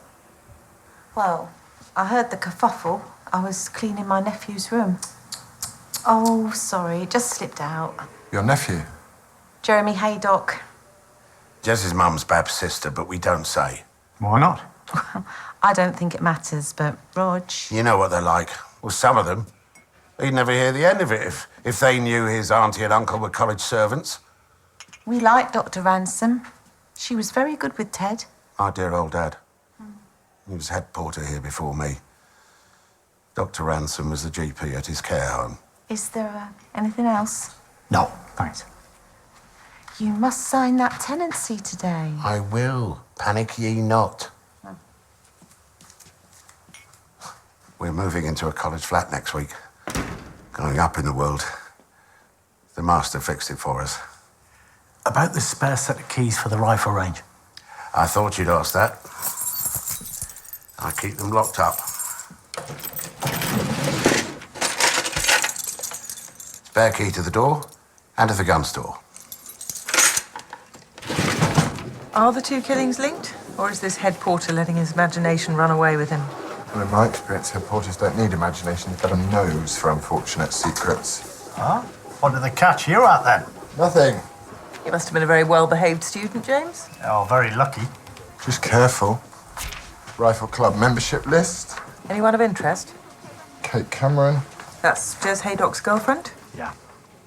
S4: Well, I heard the kerfuffle. I was cleaning my nephew's room. Oh, sorry, it just slipped out.
S10: Your nephew?
S4: Jeremy Haydock.
S13: Jess's mum's Bab's sister, but we don't say.
S3: Why not?
S4: I don't think it matters, but Rog...
S13: You know what they're like. Well, some of them. He'd never hear the end of it if they knew his auntie and uncle were college servants.
S4: We liked Dr. Ransom. She was very good with Ted.
S13: My dear old dad. He was head porter here before me. Dr. Ransom was the GP at his care home.
S4: Is there anything else?
S3: No, thanks.
S4: You must sign that tenancy today.
S13: I will. Panic ye not.
S4: Oh.
S13: We're moving into a college flat next week. Going up in the world. The master fixed it for us.
S3: About the spare set of keys for the rifle range.
S13: I thought you'd ask that. I keep them locked up. Spare key to the door and to the gun store.
S5: Are the 2 killings linked? Or is this head porter letting his imagination run away with him?
S10: Well, in my experience, head porters don't need imagination. They've got a nose for unfortunate secrets.
S3: Huh? What did they catch you at, then?
S10: Nothing.
S5: You must have been a very well-behaved student, James.
S3: Oh, very lucky.
S10: Just careful. Rifle Club membership list.
S5: Anyone of interest?
S10: Kate Cameron.
S5: That's Jez Haydock's girlfriend?
S3: Yeah.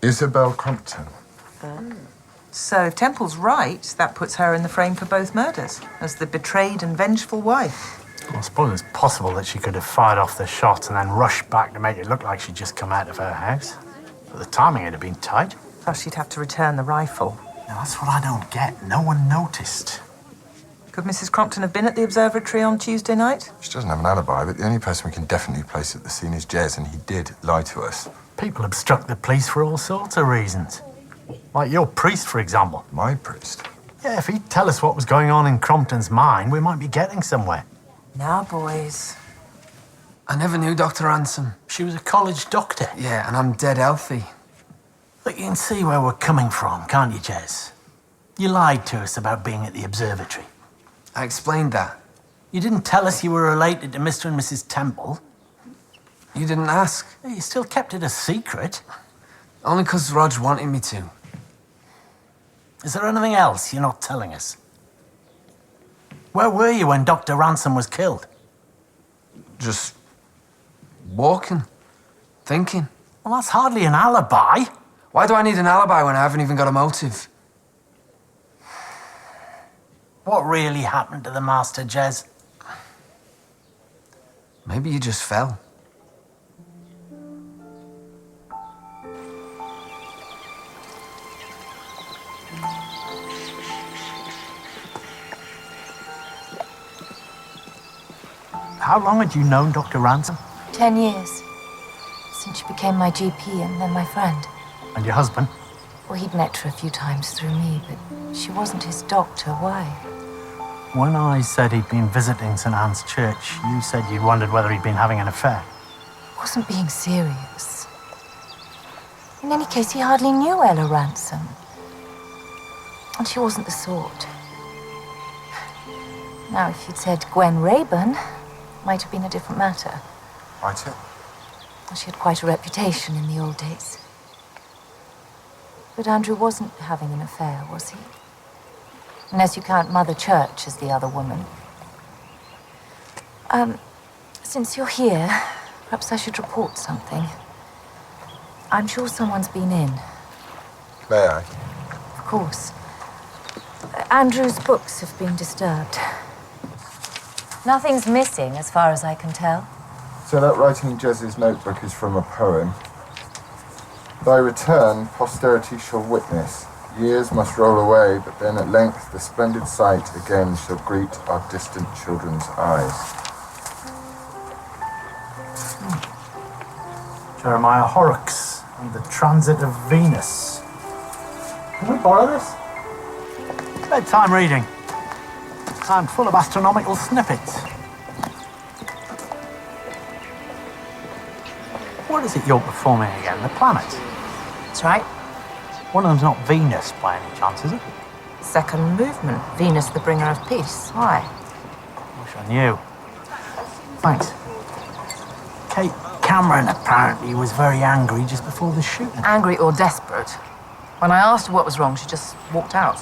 S10: Isabel Crompton.
S5: So if Temple's right, that puts her in the frame for both murders, as the betrayed and vengeful wife.
S3: Well, I suppose it's possible that she could have fired off the shot and then rushed back to make it look like she'd just come out of her house. But the timing would have been tight.
S5: Plus she'd have to return the rifle.
S3: Now, that's what I don't get. No one noticed.
S5: Could Mrs. Crompton have been at the observatory on Tuesday night?
S10: She doesn't have an alibi, but the only person we can definitely place at the scene is Jez, and he did lie to us.
S8: People obstruct the police for all sorts of reasons. Like your priest, for example.
S10: My priest?
S8: Yeah, if he'd tell us what was going on in Crompton's mind, we might be getting somewhere.
S5: Now, boys.
S9: I never knew Dr. Ransom.
S8: She was a college doctor.
S9: Yeah, and I'm dead healthy.
S8: Look, you can see where we're coming from, can't you, Jez? You lied to us about being at the observatory.
S9: I explained that.
S8: You didn't tell us you were related to Mr. and Mrs. Temple.
S9: You didn't ask.
S8: You still kept it a secret.
S9: Only because Rog wanted me to.
S8: Is there anything else you're not telling us? Where were you when Dr. Ransom was killed?
S9: Just walking, thinking.
S8: Well, that's hardly an alibi.
S9: Why do I need an alibi when I haven't even got a motive?
S8: What really happened to the master, Jez?
S9: Maybe you just fell.
S8: How long had you known Dr. Ransom?
S2: 10 years. Since she became my GP and then my friend.
S8: And your husband?
S2: Well, he'd met her a few times through me, but she wasn't his doctor. Why?
S8: When I said he'd been visiting St. Anne's Church, you said you wondered whether he'd been having an affair.
S2: I wasn't being serious. In any case, he hardly knew Ella Ransom. And she wasn't the sort. Now, if you'd said Gwen Rayburn, might have been a different matter.
S10: Might it?
S2: Well, she had quite a reputation in the old days. But Andrew wasn't having an affair, was he? Unless you count Mother Church as the other woman. Since you're here, perhaps I should report something. I'm sure someone's been in.
S10: May I?
S2: Of course. Andrew's books have been disturbed. Nothing's missing, as far as I can tell.
S10: So that writing in Jez's notebook is from a poem. Thy return, posterity shall witness. Years must roll away, but then at length the splendid sight again shall greet our distant children's eyes.
S8: Jeremiah Horrocks and the Transit of Venus. Can we borrow this? It's bedtime reading. I'm full of astronomical snippets. What is it you're performing again? The planets?
S5: That's right.
S8: One of them's not Venus by any chance, is it?
S5: Second movement. Venus, the bringer of peace. Why?
S8: Wish I knew. Thanks. Kate Cameron apparently was very angry just before the shooting.
S5: Angry or desperate. When I asked her what was wrong, she just walked out.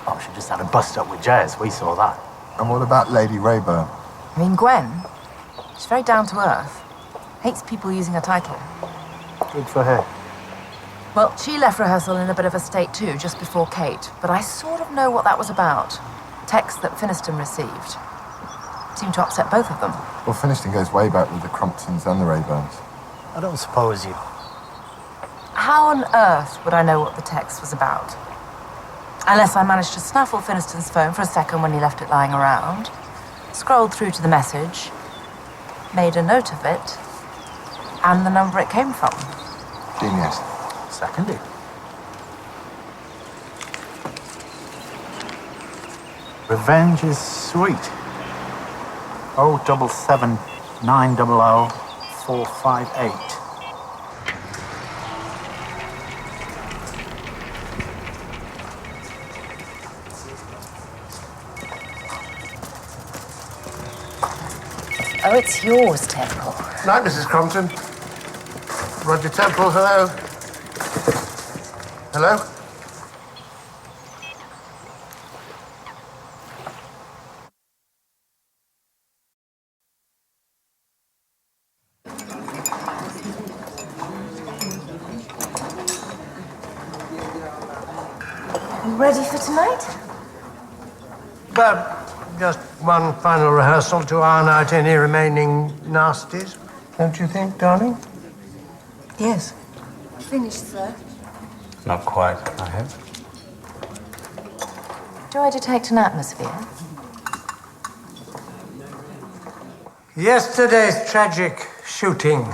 S8: Oh, she just had a bust-up with Jez. We saw that.
S10: And what about Lady Rayburn?
S5: I mean, Gwen, she's very down to earth. Hates people using her title.
S8: Good for her.
S5: Well, she left rehearsal in a bit of a state too, just before Kate. But I sort of know what that was about. Text that Finiston received. Seemed to upset both of them.
S10: Well, Finiston goes way back with the Cromptons and the Rayburns.
S8: I don't suppose you...
S5: How on earth would I know what the text was about? Unless I managed to snuffle Finiston's phone for a second when he left it lying around, scrolled through to the message, made a note of it, and the number it came from.
S10: Genius.
S8: Seconded. Revenge is sweet. 077 900 458.
S2: Oh, it's yours, Temple.
S13: Night, Mrs. Crompton. Roger Temple, hello. Hello?
S2: You ready for tonight?
S17: Just one final rehearsal to iron out any remaining nasties, don't you think, darling?
S5: Yes.
S16: Finished, sir.
S11: Not quite, I hope.
S2: Do I detect an atmosphere?
S17: Yesterday's tragic shooting,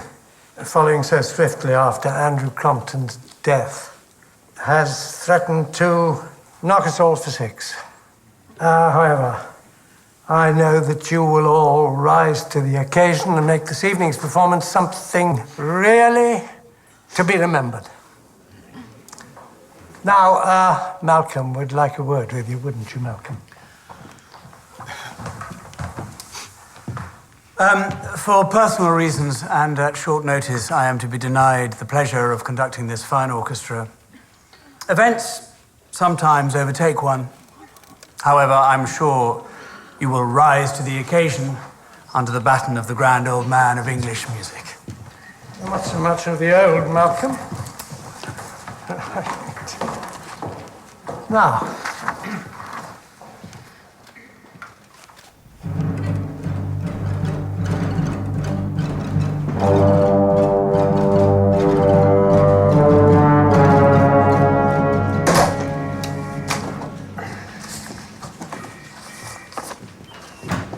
S17: following so swiftly after Andrew Crompton's death, has threatened to knock us all for six. However, I know that you will all rise to the occasion and make this evening's performance something really to be remembered. Now, Malcolm would like a word with you, wouldn't you, Malcolm?
S6: For personal reasons and at short notice, I am to be denied the pleasure of conducting this fine orchestra. Events sometimes overtake one. However, I'm sure you will rise to the occasion under the baton of the grand old man of English music.
S17: Not so much of the old, Malcolm. Now,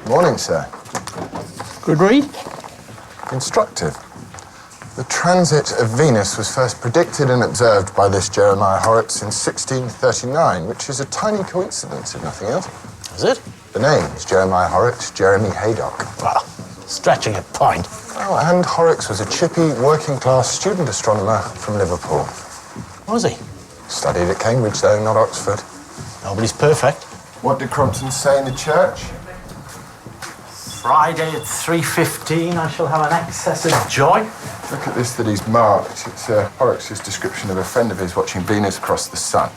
S10: Morning, sir.
S8: Good read?
S10: Instructive. The transit of Venus was first predicted and observed by this Jeremiah Horrocks in 1639, which is a tiny coincidence, if nothing else.
S8: Is it?
S10: The names, Jeremiah Horrocks, Jeremy Haydock.
S8: Well, stretching a point.
S10: Oh, and Horrocks was a chippy, working-class student astronomer from Liverpool.
S8: Was he?
S10: Studied at Cambridge, though, not Oxford.
S8: Nobody's perfect.
S10: What did Crompton say in the church?
S8: Friday at 3:15, I shall have an excess of joy.
S10: Look at this that he's marked. It's Horrocks' description of a friend of his watching Venus across the sun.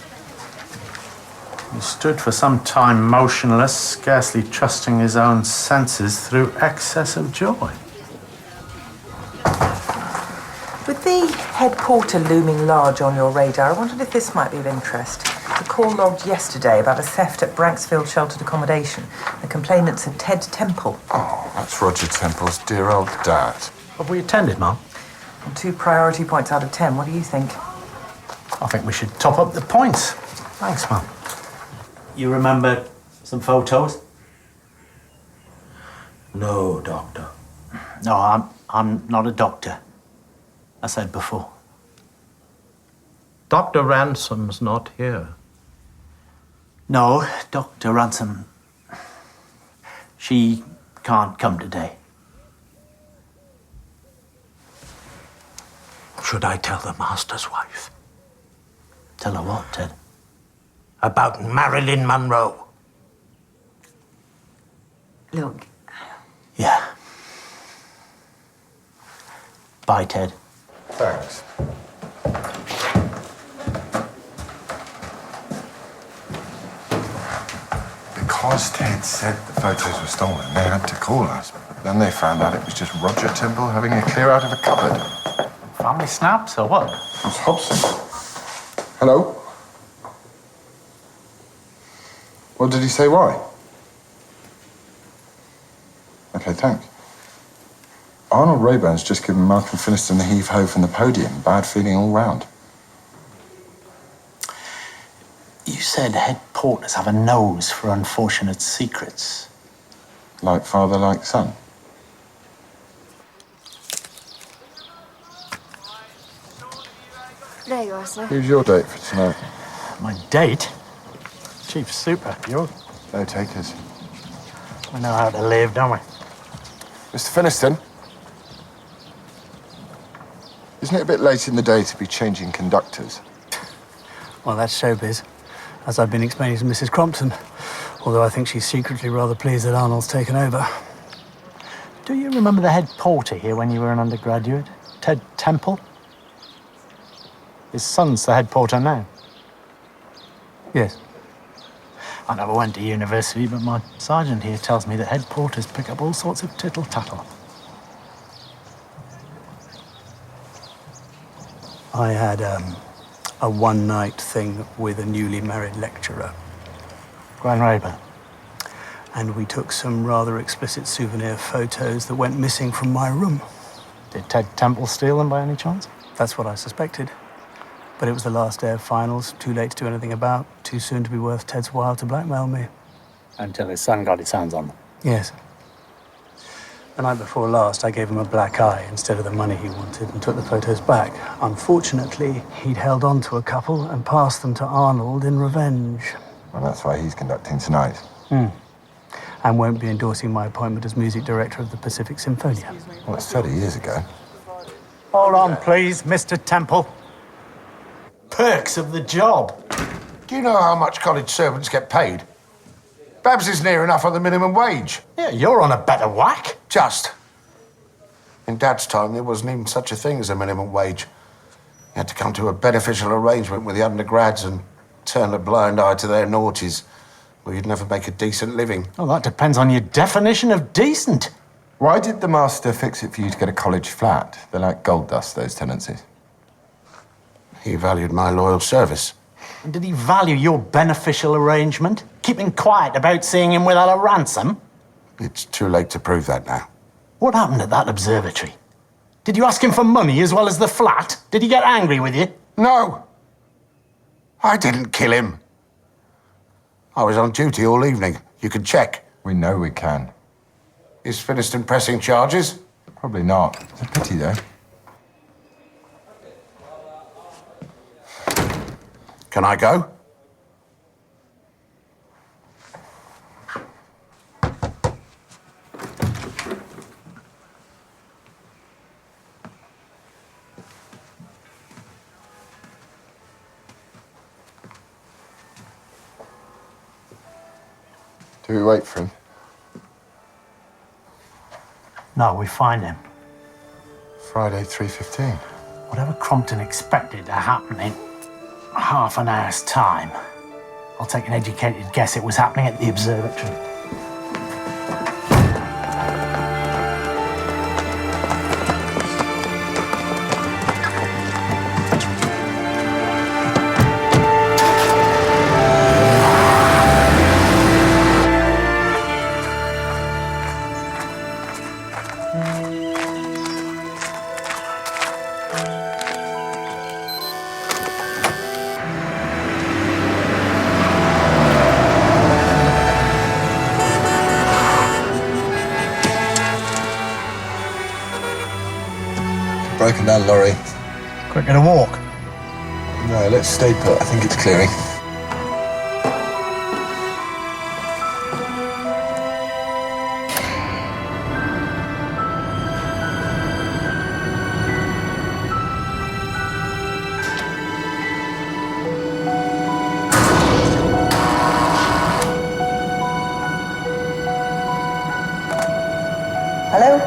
S15: He stood for some time motionless, scarcely trusting his own senses through excess of joy.
S5: With the head porter looming large on your radar, I wondered if this might be of interest. A call logged yesterday about a theft at Branksfield Sheltered Accommodation. The complainant's are Ted Temple.
S10: Oh, that's Roger Temple's dear old dad.
S8: Have we attended, Mum?
S5: On 2 priority points out of 10. What do you think?
S8: I think we should top up the points. Thanks, Mum. You remember some photos?
S7: No, Doctor.
S8: No, I'm not a doctor. I said before.
S7: Dr. Ransom's not here.
S8: No, Dr. Ransom. She can't come today.
S7: Should I tell the master's wife?
S8: Tell her what, Ted?
S7: About Marilyn Monroe.
S5: Look.
S8: Yeah. Bye, Ted.
S10: Thanks. Because Ted said the photos were stolen, they had to call us. Then they found out it was just Roger Temple having a clear out of a cupboard.
S15: Family snaps or what?
S10: It's Hobson. Hello? What did he say? Why? Okay, thanks. Arnold Rayburn's just given Malcolm Finiston the heave-ho from the podium. Bad feeling all round.
S8: You said head porters have a nose for unfortunate secrets.
S10: Like father, like son.
S16: There you are, sir.
S10: Who's your date for tonight?
S8: My date? Chief Super. You?
S10: No takers.
S8: We know how to live, don't we?
S10: Mr. Finiston? Isn't it a bit late in the day to be changing conductors?
S6: Well, that's showbiz, as I've been explaining to Mrs. Crompton, although I think she's secretly rather pleased that Arnold's taken over.
S8: Do you remember the head porter here when you were an undergraduate? Ted Temple? His son's the head porter now.
S6: Yes.
S8: I never went to university, but my sergeant here tells me that head porters pick up all sorts of tittle-tattle.
S6: I had a one-night thing with a newly married lecturer.
S8: Gwen Rayburn.
S6: And we took some rather explicit souvenir photos that went missing from my room.
S8: Did Ted Temple steal them by any chance?
S6: That's what I suspected. But it was the last day of finals, too late to do anything about, too soon to be worth Ted's while to blackmail me.
S8: Until his son got his hands on them.
S6: Yes.
S15: The night before last, I gave him a black eye instead of the money he wanted and took the photos back. Unfortunately, he'd held on to a couple and passed them to Arnold in revenge.
S10: Well, that's why he's conducting tonight.
S15: And won't be endorsing my appointment as music director of the Pacific Symphonia.
S10: Well, it's 30 years ago.
S8: Hold on, please, Mr. Temple. Perks of the job.
S13: Do you know how much college servants get paid? Babs is near enough on the minimum wage.
S8: Yeah, you're on a better whack.
S13: Just. In Dad's time, there wasn't even such a thing as a minimum wage. You had to come to a beneficial arrangement with the undergrads and turn a blind eye to their naughties, or you'd never make a decent living.
S8: Well, that depends on your definition of decent.
S10: Why did the master fix it for you to get a college flat? They're like gold dust, those tenancies.
S13: He valued my loyal service.
S8: And did he value your beneficial arrangement? Keeping quiet about seeing him without a ransom?
S13: It's too late to prove that now.
S8: What happened at that observatory? Did you ask him for money as well as the flat? Did he get angry with you?
S13: No. I didn't kill him. I was on duty all evening. You can check.
S10: We know we can.
S13: Is Finiston pressing charges?
S10: Probably not. It's a pity, though.
S13: Can I go?
S10: Do we wait for him?
S8: No, we find him.
S10: Friday, 3:15.
S8: Whatever Crompton expected to happen in half an hour's time, I'll take an educated guess it was happening at the observatory.
S10: Broken down lorry.
S8: Quicker to walk.
S10: No, let's stay put. I think it's clearing.
S5: Hello?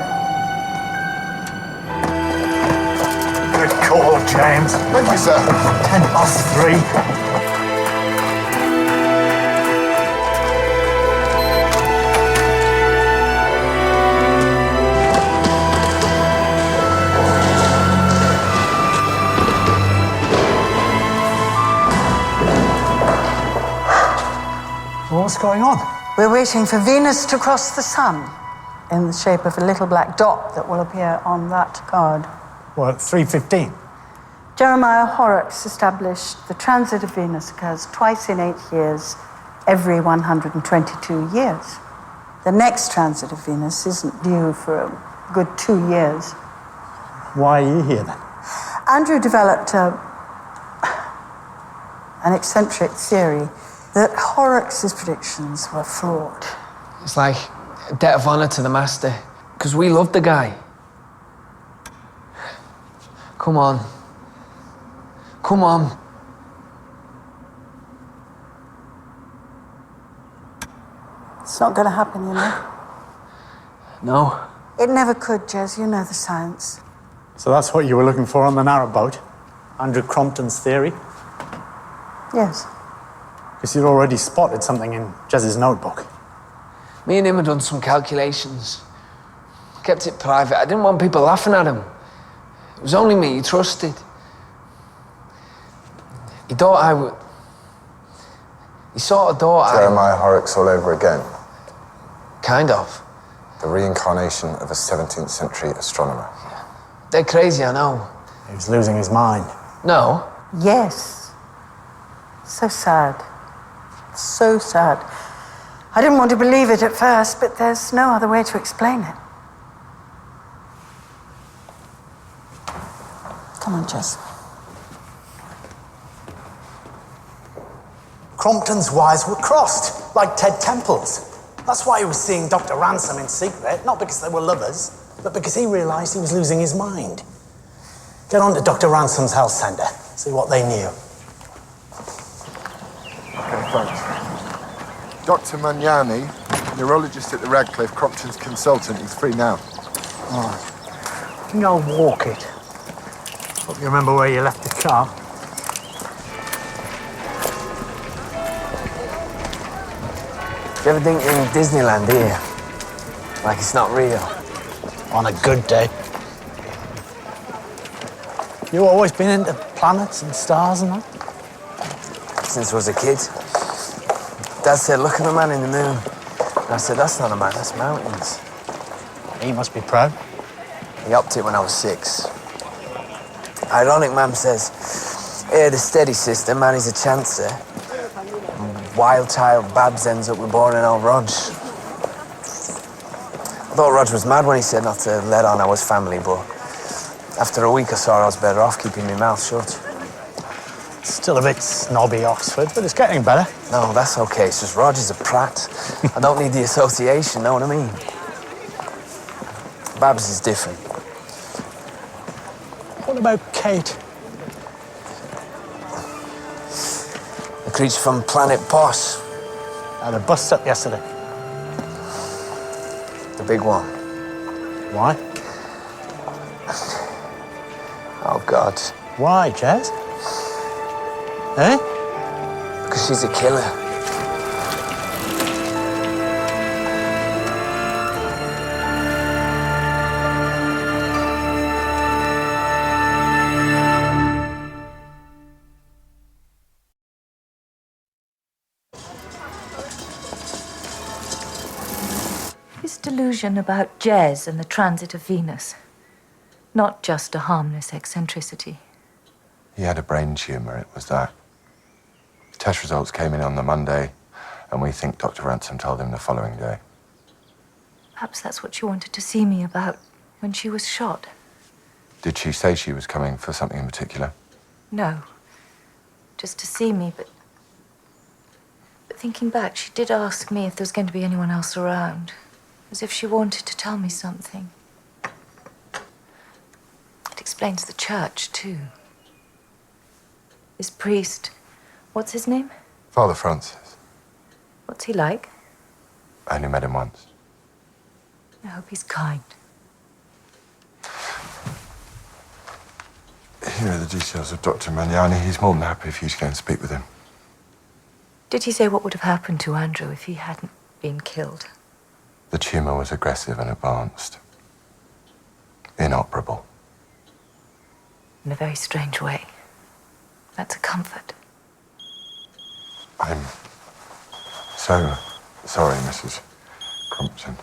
S8: Good call, James.
S10: Thank you, sir.
S8: 3:10. What's going on?
S1: We're waiting for Venus to cross the sun in the shape of a little black dot that will appear on that card.
S8: Well, at 3:15.
S1: Jeremiah Horrocks established the transit of Venus occurs twice in 8 years, every 122 years. The next transit of Venus isn't due for a good 2 years.
S8: Why are you here then?
S1: Andrew developed an eccentric theory that Horrocks' predictions were flawed.
S9: It's like a debt of honor to the master, because we love the guy. Come on. Come on.
S1: It's not going to happen, you know.
S9: No.
S1: It never could, Jez. You know the science.
S8: So that's what you were looking for on the narrowboat? Andrew Crompton's theory?
S1: Yes.
S8: Because you'd already spotted something in Jez's notebook.
S9: Me and him had done some calculations. Kept it private. I didn't want people laughing at him. It was only me he trusted. He thought I would... He sort of thought
S10: Jeremiah Horrocks all over again.
S9: Kind of.
S10: The reincarnation of a 17th century astronomer.
S9: They're crazy, I know.
S8: He was losing his mind.
S9: No.
S1: Yes. So sad. So sad. I didn't want to believe it at first, but there's no other way to explain it. Come on, Jess.
S3: Crompton's wires were crossed, like Ted Temple's. That's why he was seeing Dr. Ransom in secret, not because they were lovers, but because he realised he was losing his mind. Get on to Dr. Ransom's health centre, see what they knew.
S10: Okay, thanks. Dr. Magnani, neurologist at the Radcliffe, Crompton's consultant. He's free now.
S8: All right. I think I'll walk it. Hope you remember where you left the car.
S9: Do you ever think you're in Disneyland, do you? Like it's not real?
S8: On a good day. You always been into planets and stars and that?
S9: Since I was a kid. Dad said, look at the man in the moon. And I said, that's not a man, that's mountains.
S8: He must be proud.
S9: He upped it when I was 6. Ironic, Mam says, here the steady sister, man, he's a chancer. Wild child Babs ends up with boring old Rog. I thought Rog was mad when he said not to let on I was family, but after a week or so, I was better off keeping my mouth shut.
S8: Still a bit snobby, Oxford, but it's getting better.
S9: No, that's okay. It's just Rog is a prat. I don't need the association, know what I mean? Babs is different.
S8: What about Kate?
S9: A creature from planet Posh.
S8: Had a bust up yesterday.
S9: The big one.
S8: Why?
S9: Oh, God.
S8: Why, Jez? Eh?
S9: Because she's a killer.
S2: This delusion about Jez and the transit of Venus, not just a harmless eccentricity.
S10: He had a brain tumour, it was that. Test results came in on the Monday, and we think Dr. Ransom told him the following day.
S2: Perhaps that's what she wanted to see me about when she was shot.
S10: Did she say she was coming for something in particular?
S2: No, just to see me, but thinking back, she did ask me if there was going to be anyone else around, as if she wanted to tell me something. It explains the church, too. This priest, what's his name?
S10: Father Francis.
S2: What's he like?
S10: I only met him once.
S2: I hope he's kind.
S10: Here are the details of Dr. Magnani. He's more than happy if you to go and speak with him.
S2: Did he say what would have happened to Andrew if he hadn't been killed?
S10: The tumour was aggressive and advanced. Inoperable.
S2: In a very strange way. That's a comfort.
S10: I'm so sorry, Mrs. Crompton.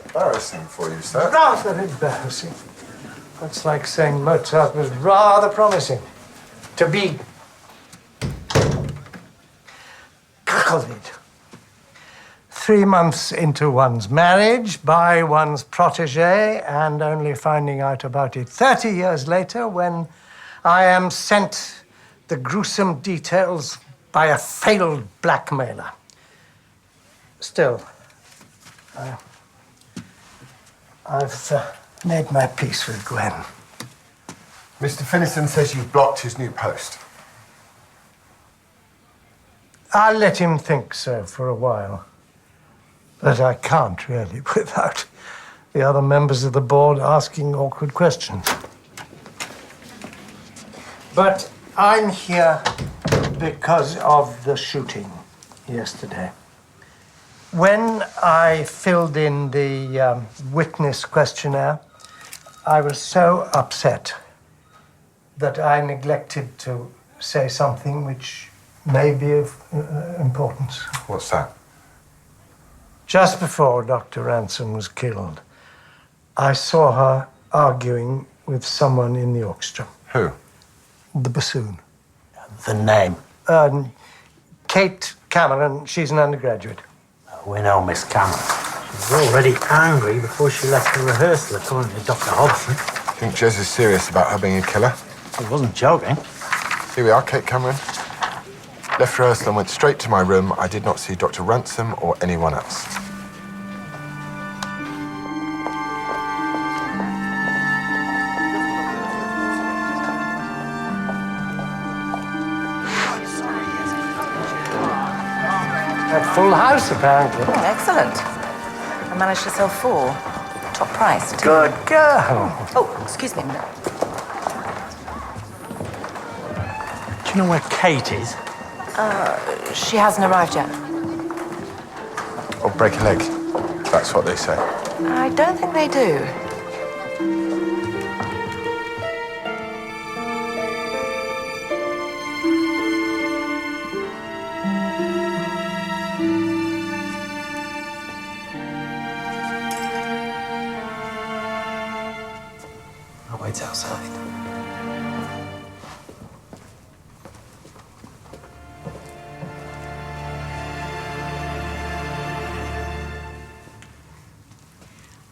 S10: Embarrassing for you, sir.
S17: Rather embarrassing. That's like saying Mozart was rather promising. To be cuckolded. 3 months into one's marriage by one's protégé and only finding out about it 30 years later when I am sent the gruesome details by a failed blackmailer. Still, I've made my peace with Gwen.
S10: Mr. Finniston says you've blocked his new post.
S17: I'll let him think so for a while. But I can't really without the other members of the board asking awkward questions. But I'm here because of the shooting yesterday. When I filled in the witness questionnaire, I was so upset that I neglected to say something which may be of importance.
S10: What's that?
S17: Just before Dr. Ransom was killed, I saw her arguing with someone in the orchestra.
S10: Who?
S17: The bassoon.
S8: The name?
S17: Kate Cameron. She's an undergraduate.
S8: We know Miss Cameron. She was already angry before she left the rehearsal, according to Dr. Hobson.
S10: Think Jez is serious about her being a killer?
S8: He wasn't joking.
S10: Here we are, Kate Cameron. Left rehearsal and went straight to my room. I did not see Dr. Ransom or anyone else.
S17: A full house, apparently.
S5: Oh, excellent. I managed to sell 4. Top price, too.
S8: Good girl.
S5: Oh, excuse me a minute.
S8: Do you know where Kate is?
S5: She hasn't arrived yet.
S10: Or break a leg. That's what they say.
S5: I don't think they do.
S15: I'll wait outside.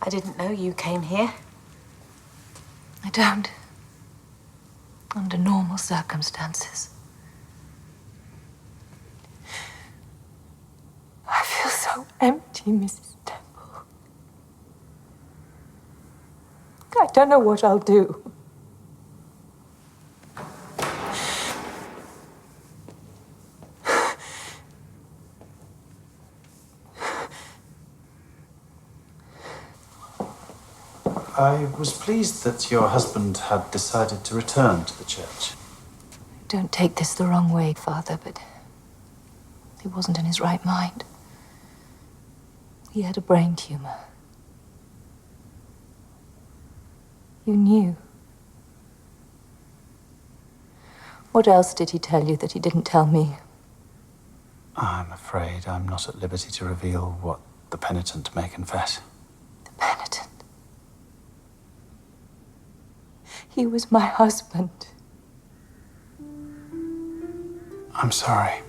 S4: I didn't know you came here.
S2: I don't. Under normal circumstances.
S21: I feel so empty, Mrs. Temple. I don't know what I'll do.
S15: I was pleased that your husband had decided to return to the church.
S2: Don't take this the wrong way, Father, but he wasn't in his right mind. He had a brain tumor. You knew. What else did he tell you that he didn't tell me?
S15: I'm afraid I'm not at liberty to reveal what the penitent may confess.
S2: The penitent? He was my husband.
S15: I'm sorry.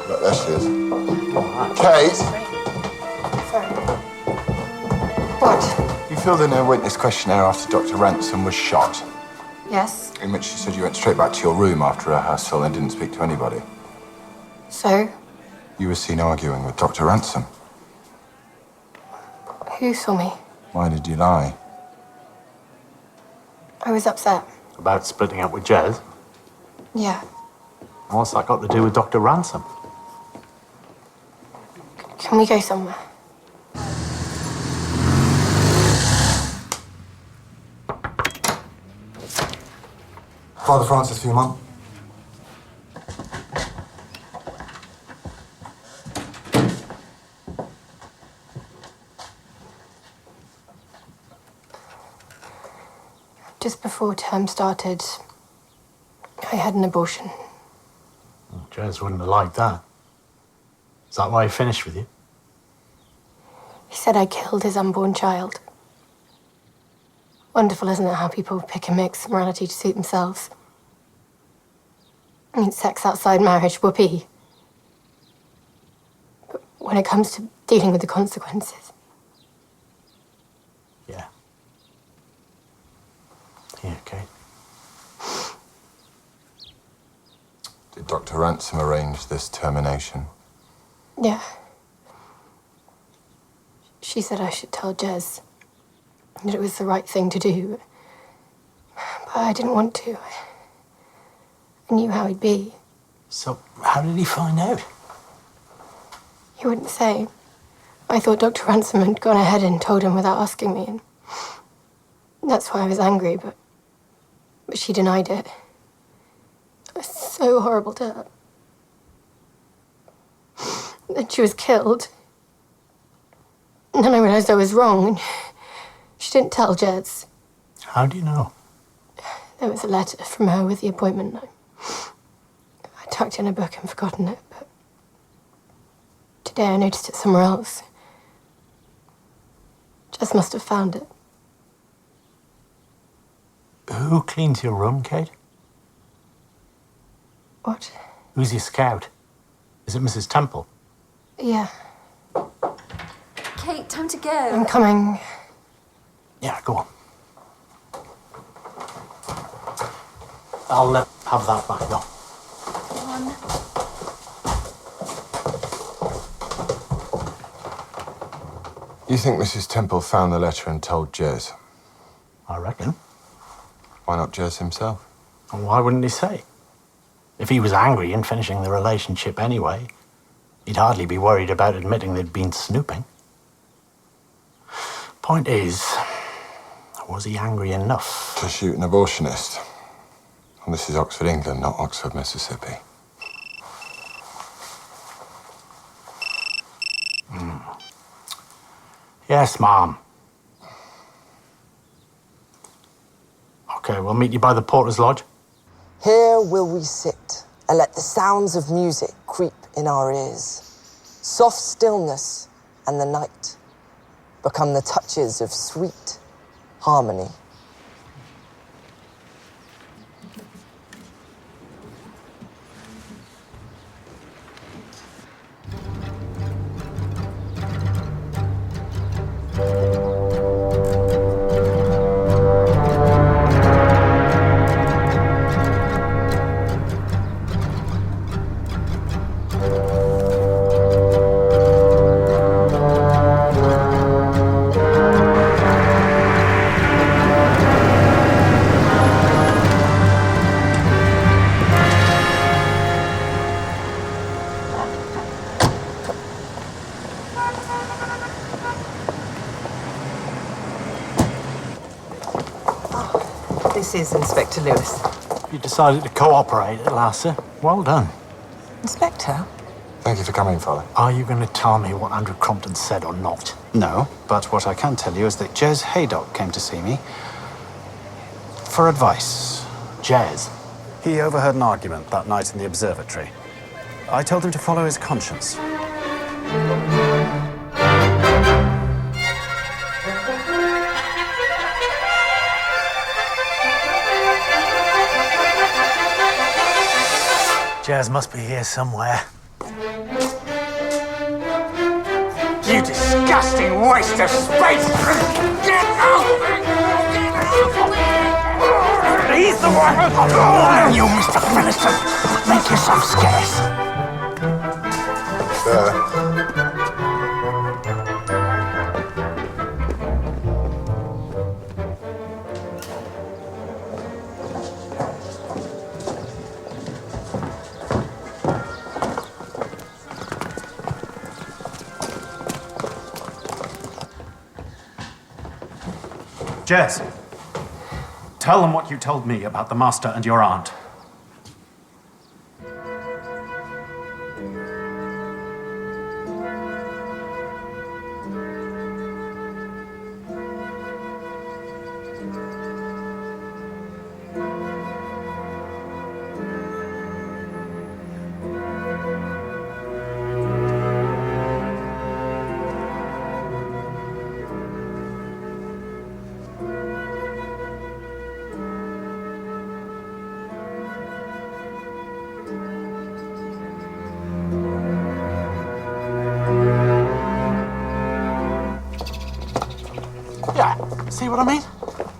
S10: Look, there she is. Kate!
S16: Sorry. What?
S10: You filled in a witness questionnaire after Dr. Ransom was shot,
S16: Yes.
S10: in which she said you went straight back to your room after rehearsal and didn't speak to anybody.
S16: So?
S10: You were seen arguing with Dr. Ransom.
S16: Who saw me?
S10: Why did you lie?
S16: I was upset.
S8: About splitting up with Jez?
S16: Yeah.
S8: What's that got to do with Dr. Ransom?
S16: Can we go somewhere?
S10: Father Francis Pheloung.
S16: Just before term started, I had an abortion.
S8: Jez wouldn't have liked that. Is that why he finished with you?
S16: He said I killed his unborn child. Wonderful, isn't it, how people pick and mix morality to suit themselves? I mean, sex outside marriage, whoopee. But when it comes to dealing with the consequences,
S8: Yeah, okay.
S10: Did Dr. Ransom arrange this termination?
S16: yeah. She said I should tell Jez that it was the right thing to do. But I didn't want to. I knew how he'd be.
S8: So, how did he find out?
S16: He wouldn't say. I thought Dr. Ransom had gone ahead and told him without asking me, and that's why I was angry, but she denied it. It was so horrible to her. Then she was killed. And then I realized I was wrong, and she didn't tell Jez.
S8: How do you know?
S16: There was a letter from her with the appointment. I tucked in a book and forgotten it, but today I noticed it somewhere else. Jez must have found it.
S8: Who cleans your room, Kate?
S16: What?
S8: Who's your scout? Is it Mrs. Temple?
S16: Yeah.
S19: Kate, time to go.
S16: I'm coming.
S8: Yeah, go on. I'll have that back, though.
S19: Come on.
S10: You think Mrs. Temple found the letter and told Jez?
S8: I reckon.
S10: Why not Jez himself?
S8: And why wouldn't he say? If he was angry and finishing the relationship anyway, he'd hardly be worried about admitting they'd been snooping. Point is, was he angry enough?
S10: To shoot an abortionist. And this is Oxford, England, not Oxford, Mississippi.
S8: Yes, Ma'am. Okay, we'll meet you by the Porter's Lodge.
S22: Here will we sit and let the sounds of music creep in our ears. Soft stillness and the night become the touches of sweet harmony.
S5: This is Inspector Lewis.
S8: You decided to cooperate at last, sir. Well done.
S5: Inspector?
S10: Thank you for coming, Father.
S8: Are you going to tell me what Andrew Crompton said or not?
S15: No, but what I can tell you is that Jez Haydock came to see me for advice.
S8: Jez?
S15: He overheard an argument that night in the observatory. I told him to follow his conscience.
S8: Jez must be here somewhere. You disgusting waste of space! Get out! He's the one! Oh, you, Mr. Pheloung! Make yourself scarce.
S15: Jez, tell them what you told me about the Master and your aunt.
S8: See what I mean?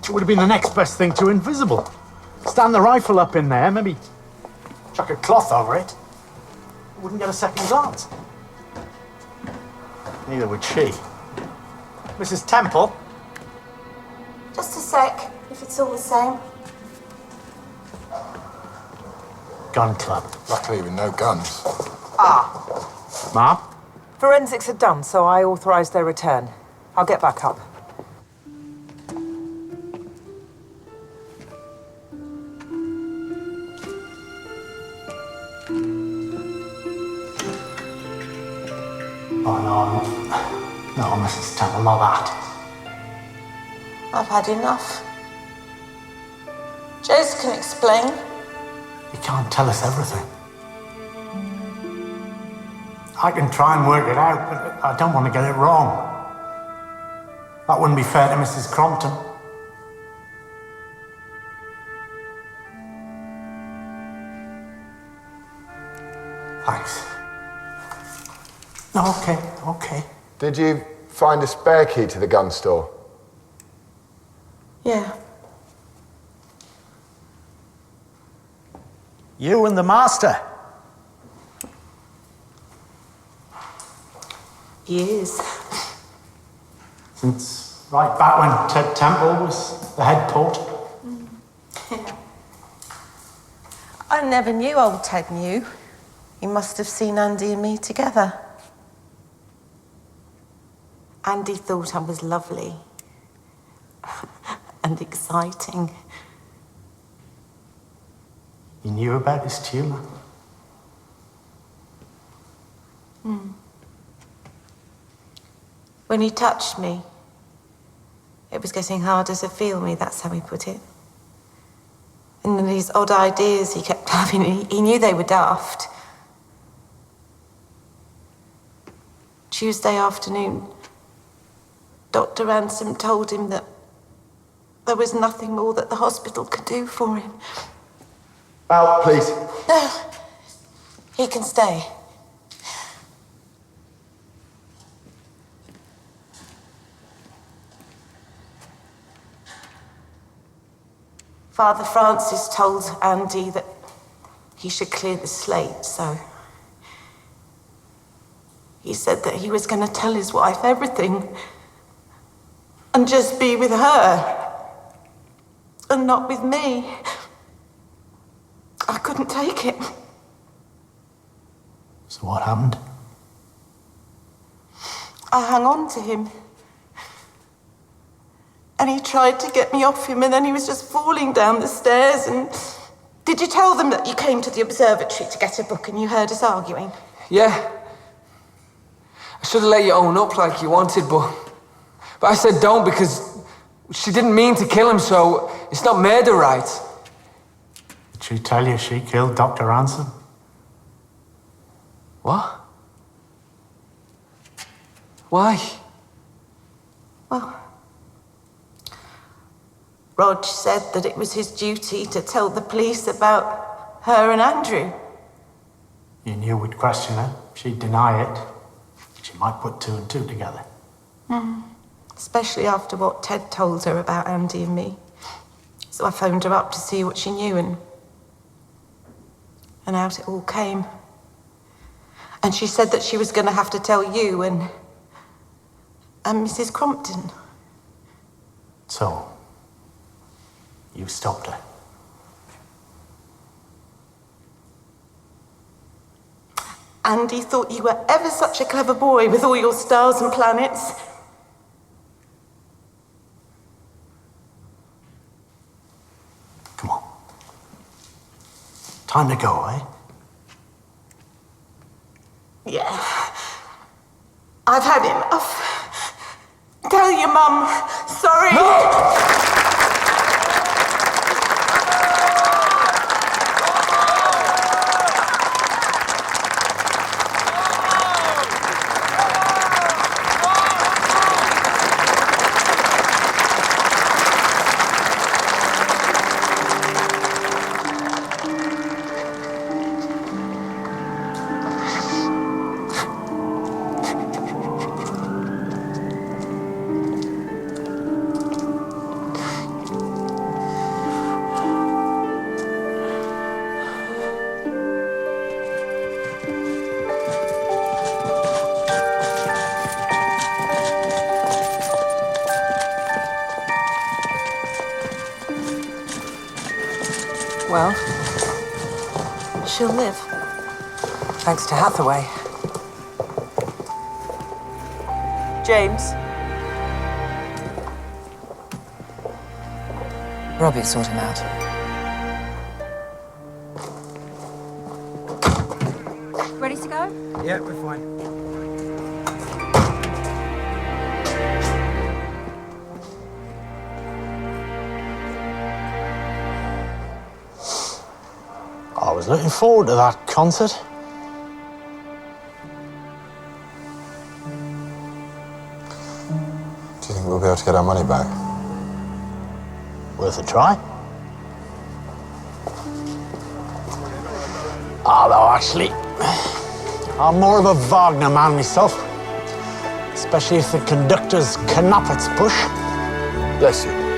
S8: It would have been the next best thing to invisible. Stand the rifle up in there, maybe chuck a cloth over it. Wouldn't get a second glance. Neither would she. Mrs. Temple?
S18: Just a sec, if it's all the same.
S8: Gun club.
S10: Luckily with no guns.
S8: Ma'am?
S5: Forensics are done, so I authorise their return. I'll get back up.
S8: Oh, no, Mrs. Temple, not that.
S18: I've had enough. Jez can explain.
S8: You can't tell us everything. I can try and work it out, but I don't want to get it wrong. That wouldn't be fair to Mrs. Crompton. Thanks. No, okay.
S10: Did you find a spare key to the gun store?
S18: Yeah.
S8: You and the master.
S18: Years.
S8: Since right back when Ted Temple was the head porter.
S18: I never knew old Ted knew. He must have seen Andy and me together. Andy thought I was lovely and exciting.
S8: You knew about his tumour?
S18: When he touched me, it was getting harder to feel me, that's how he put it. And then these odd ideas he kept having, he knew they were daft. Tuesday afternoon, Dr. Ransom told him that there was nothing more that the hospital could do for him.
S10: Out, please.
S18: No, he can stay. Father Francis told Andy that he should clear the slate, so he said that he was going to tell his wife everything and just be with her and not with me. I couldn't take it.
S8: So what happened?
S18: I hung on to him. And he tried to get me off him, and then he was just falling down the stairs. And did you tell them that you came to the observatory to get a book and you heard us arguing?
S12: Yeah. I should have let you own up like you wanted, but I said don't because she didn't mean to kill him, so it's not murder, right?
S8: Did she tell you she killed Dr. Ransom?
S12: What? Why?
S18: Well, Rog said that it was his duty to tell the police about her and Andrew.
S8: You knew we'd question her. She'd deny it. She might put two and two together.
S18: Especially after what Ted told her about Andy and me. So I phoned her up to see what she knew, and out it all came. And she said that she was going to have to tell you and Mrs. Crompton.
S8: So, you stopped her.
S18: Andy thought you were ever such a clever boy with all your stars and planets.
S8: Come on. Time to go, eh?
S18: Yeah. I've had enough. Tell your mum. Sorry.
S12: No!
S22: Well,
S18: she'll live.
S22: Thanks to Hathaway.
S18: James.
S22: Robbie sort him out.
S19: Ready to go?
S6: Yeah, we're fine.
S8: I was looking forward to that concert.
S10: Do you think we'll be able to get our money back?
S8: Worth a try. Although, actually, I'm more of a Wagner man myself.
S3: Especially if the conductor's knuppets push.
S9: Bless you.